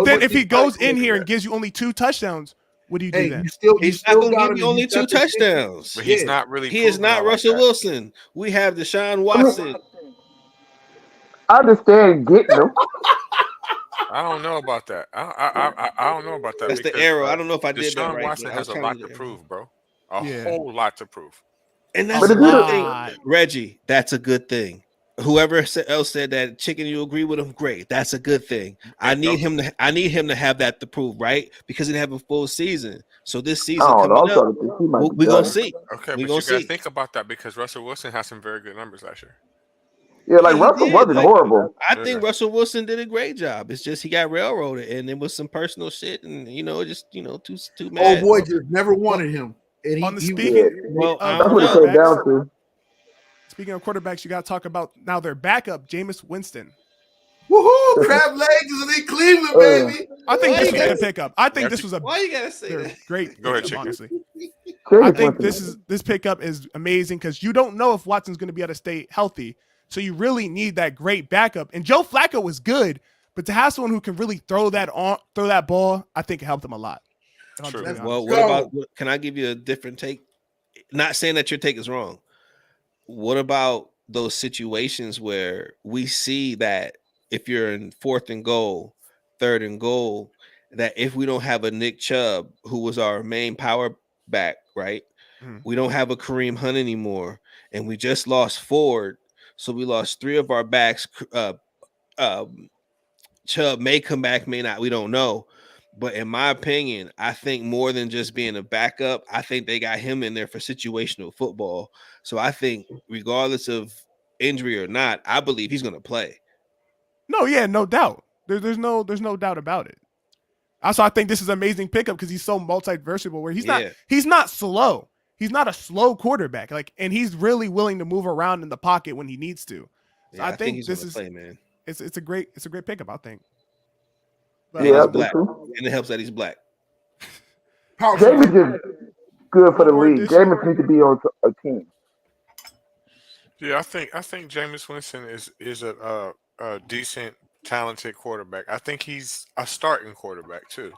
then if he goes in here and gives you only 2 touchdowns. What do you do then? He's not going to give you only 2 touchdowns. But he's not really. He is not Russell Wilson. We have Deshaun Watson. I understand getting him. I don't know about that. I don't know about that. That's the arrow. I don't know if I did that right. Deshaun Watson has a lot to prove, bro. A whole lot to prove. And that's a good thing, Reggie. That's a good thing. Whoever else said that, Chicken, you agree with him? Great. That's a good thing. I need him to have that to prove, right? Because he didn't have a full season. So this season we're gonna see. Okay, but you gotta think about that because Russell Wilson has some very good numbers last year. Yeah, like Russell wasn't horrible. I think Russell Wilson did a great job. It's just he got railroaded, and it was some personal shit, and just too mad. Oh boy, just never wanted him. And On the he speaking Well, I of That's don't what it know. comes down quarterbacks, to. speaking of quarterbacks, you got to talk about now their backup, Jameis Winston. woohoo, crab legs is in Cleveland, Uh, baby. I think Why this you was a gotta good pickup. I think That's- this was a Why you gotta say they're that? great Go ahead, pickup, Chicken. honestly. I James think Winston. this pickup is amazing because you don't know if Watson's going to be able to stay healthy. So you really need that great backup. And Joe Flacco was good, but to have someone who can really throw that ball, I think it helped him a lot. If I'm True. being Well, honest. what Go. about? Can I give you a different take? Not saying that your take is wrong. What about those situations where we see that if you're in 4th and goal, 3rd and goal, that if we don't have a Nick Chubb, who was our main power back, right? Mhm. We don't have a Kareem Hunt anymore, and we just lost Ford, so we lost 3 of our backs. Chubb may come back, may not. We don't know. But in my opinion, I think more than just being a backup, I think they got him in there for situational football. So I think, regardless of injury or not, I believe he's going to play. No, yeah, no doubt. There's no doubt about it. Also, I think this is an amazing pickup because he's so multi-versatile. Where he's not slow. He's not a slow quarterback. And he's really willing to move around in the pocket when he needs to. So Yeah, I think he's this going to is play, man. it's a great pickup. I think. But, And he's I think black, so. and it helps that he's black. James is good for One the more league. addition. James needs to be on a team. Yeah, I think Jameis Winston is a decent, talented quarterback. I think he's a starting quarterback too.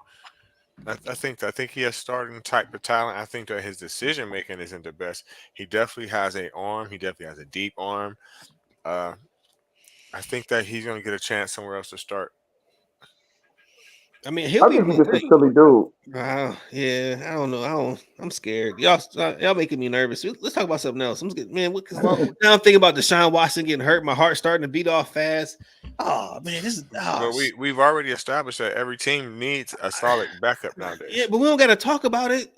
I think he has starting type of talent. I think that his decision making isn't the best. He definitely has a arm. He definitely has a deep arm. Uh, I think that he's going to get a chance somewhere else to start. I mean, I think he's just a like, silly dude. yeah, I don't know. I'm scared. Y'all making me nervous. Let's talk about something else. I'm scared, man. Now I'm thinking about Deshaun Watson getting hurt. My heart's starting to beat off fast. Oh man, this is. But we've already established that every team needs a solid backup nowadays. Yeah, but we don't got to talk about it.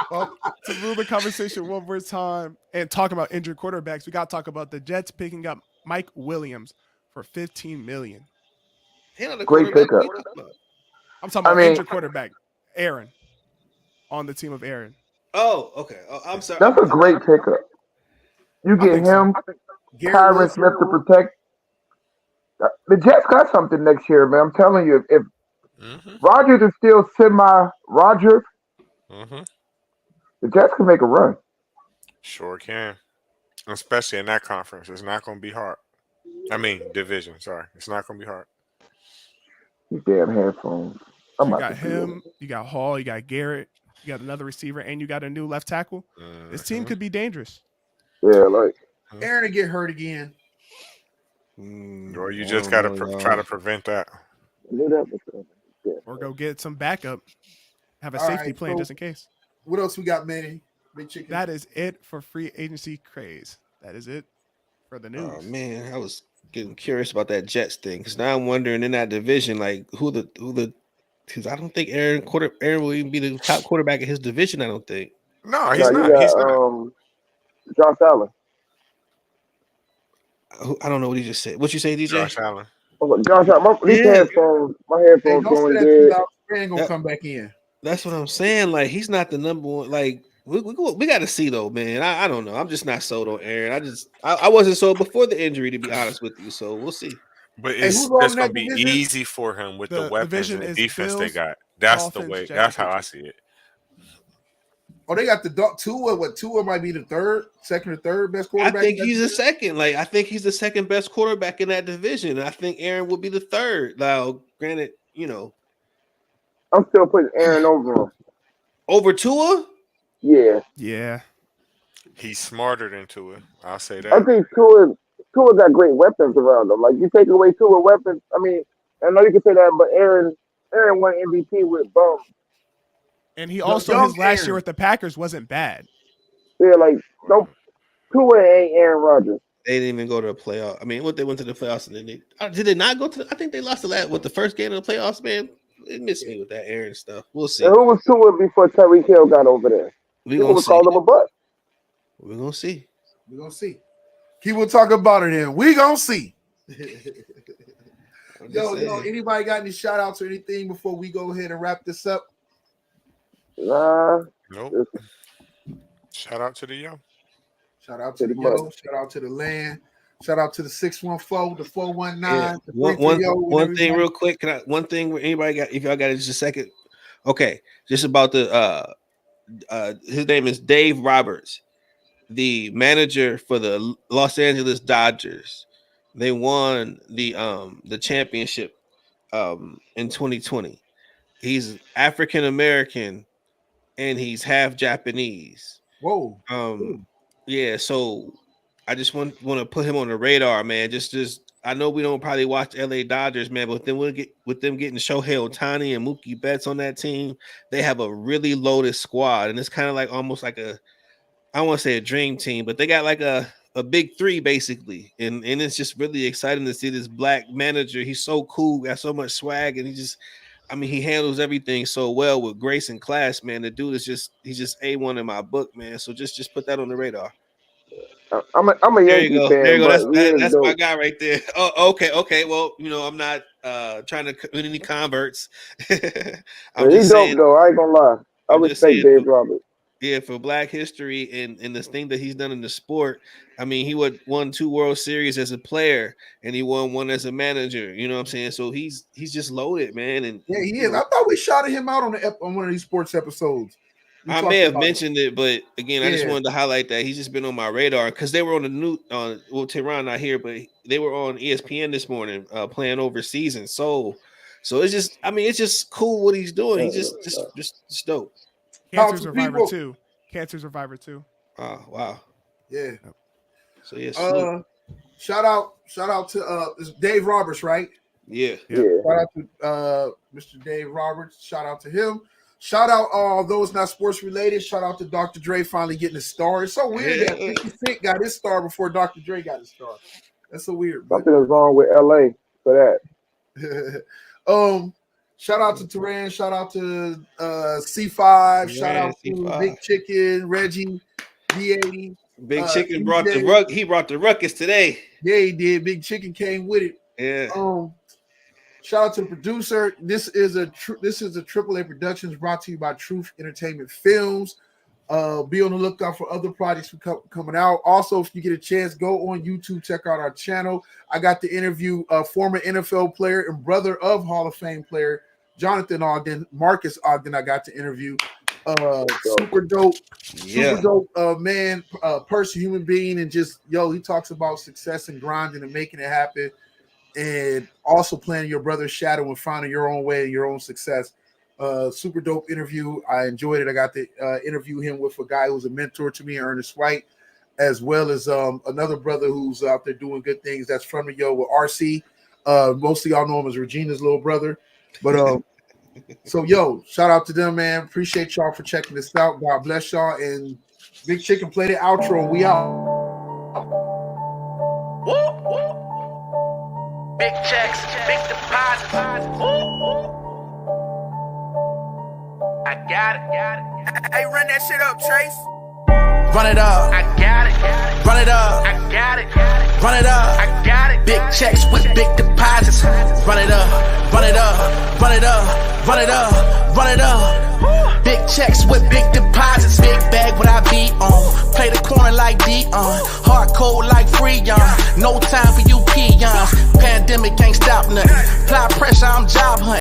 Well, to move the conversation one more time and talk about injured quarterbacks, we got to talk about the Jets picking up Mike Williams for $15 million. Great pickup. I'm talking about injured quarterback, Aaron, on the team of Aaron. Oh, okay. Oh, I'm sorry. That's a great pickup. You get him, Tyron Smith to protect. The Jets got something next year, man. I'm telling you, if Rodgers is still semi-Rodgers, the Jets can make a run. Sure can. Especially in that conference. It's not going to be hard. I mean, division. Sorry. It's not going to be hard. These damn headphones. You got him, you got Hall, you got Garrett, you got another receiver, and you got a new left tackle. This team could be dangerous. Yeah, like Aaron to get hurt again. Or you just got to try to prevent that. Or go get some backup. Have a All safety right, plan so just in case. What else we got, Manny? Big Chicken. That is it for free agency craze. That is it for the news. Oh man, I was getting curious about that Jets thing because now I'm wondering in that division, like who the because I don't think Aaron will even be the top quarterback in his division. I don't think. No, he's not. He's not. Josh Allen. I don't know what he just said. What you say, DJ? Josh Allen. Oh, Josh Allen. These headphones. My headphones going good. Aaron gonna come back in. That's what I'm saying. Like he's not the number one. Like we got to see though, man. I don't know. I'm just not sold on Aaron. I wasn't sold before the injury, to be honest with you. So we'll see. But it's going to be easy for him with the weapons and the defense they got. That's the way. That's how I see it. Oh, they got the Tua. What Tua might be the second or third best quarterback? I think he's the second. Like I think he's the second best quarterback in that division. I think Aaron will be the third. Now, granted, I'm still putting Aaron over him. Over Tua? Yeah. Yeah. He's smarter than Tua. I'll say that. I think Tua got great weapons around him. Like you take away Tua weapons. I mean, I know you can say that, but Aaron won MVP with bums. And he also his last year with the Packers wasn't bad. Yeah, like Tua ain't Aaron Rodgers. They didn't even go to the playoff. I mean, they went to the playoffs and then did they not go to? I think they lost the first game of the playoffs. Man, it missed me with that Aaron stuff. We'll see. And who was Tua before Tyreek Hill got over there? People called him a butt. We're gonna see. He will talk about it then. We gonna see. Yo, anybody got any shout outs or anything before we go ahead and wrap this up? Nah. Nope. Shout out to the young. Shout out to the yo. Shout out to the land. Shout out to the 614, the 419, Yeah. the One thing real quick. One thing where anybody got, if y'all got it just a second. Okay. Just about the his name is Dave Roberts, the manager for the Los Angeles Dodgers. They won the championship in 2020. He's African American and he's half Japanese. Whoa. Yeah, so I just want to put him on the radar, man. Just I know we don't probably watch LA Dodgers, man, but then with them getting Shohei Ohtani and Mookie Betts on that team, they have a really loaded squad, and it's kind of like almost like I don't want to say a dream team, but they got like a big three basically, and it's just really exciting to see this black manager. He's so cool, got so much swag, and he handles everything so well with grace and class, man. The dude he's just A1 in my book, man. So just put that on the radar. I'm a Yankee fan. There you go. That's dope. my guy right there. Oh, okay. Well, I'm not trying to win any converts. He's dope though. I ain't gonna lie. I respect Dave Roberts. Yeah, for Black history and this thing that he's done in the sport. I mean, he won 2 World Series as a player, and he won 1 as a manager. You know what I'm saying? So he's just loaded, man. And yeah, he is. I thought we shouted him out on one of these sports episodes. I may have mentioned it, but again, I just wanted to highlight that he's just been on my radar because they were on the new Tehran not here, but they were on ESPN this morning playing overseas in Seoul. So it's just cool what he's doing. He's just dope. Cancer survivor too. Oh wow. Yeah. So yes. Shout out to Dave Roberts, right? Yeah. Shout out to Mr. Dave Roberts. Shout out to him. Shout out all those not sports related. Shout out to Dr. Dre finally getting a star. It's so weird that 50 Cent got his star before Dr. Dre got his star. That's so weird. Something is wrong with LA for that. Shout out to Tehran. Shout out to C5. Shout out to C5. Big Chicken, Reggie, D80. Big Chicken brought the rug. He brought the ruckus today. Yeah, he did. Big Chicken came with it. Yeah. Shout out to the producer. This is a AAA Productions brought to you by Truth Entertainment Films. Be on the lookout for other projects coming out. Also, if you get a chance, go on YouTube, check out our channel. I got to interview a former NFL player and brother of Hall of Fame player Jonathan Ogden, Marcus Ogden. I got to interview. Super dope man, person, human being, and just he talks about success and grinding and making it happen. And also playing your brother's shadow and finding your own way and your own success. Super dope interview. I enjoyed it. I got to interview him with a guy who's a mentor to me, Ernest White, as well as another brother who's out there doing good things. That's from with RC. Mostly y'all know him as Regina's little brother. But so shout out to them, man. Appreciate y'all for checking this out. God bless y'all. And Big Chicken, play the outro and we out. Big checks, big deposits. I got it. Hey, run that shit up, Trace. Run it up. I got it. Run it up. I got it. Run it up. I got it. Big checks with big deposits. Run it up. Run it up. Run it up. Run it up. Run it up. Big checks with big deposits. Big bag what I be on. Play the corner like Dion. Hard code like Freon. No time for you peons. Pandemic ain't stop nothing. Apply pressure, I'm job hunting.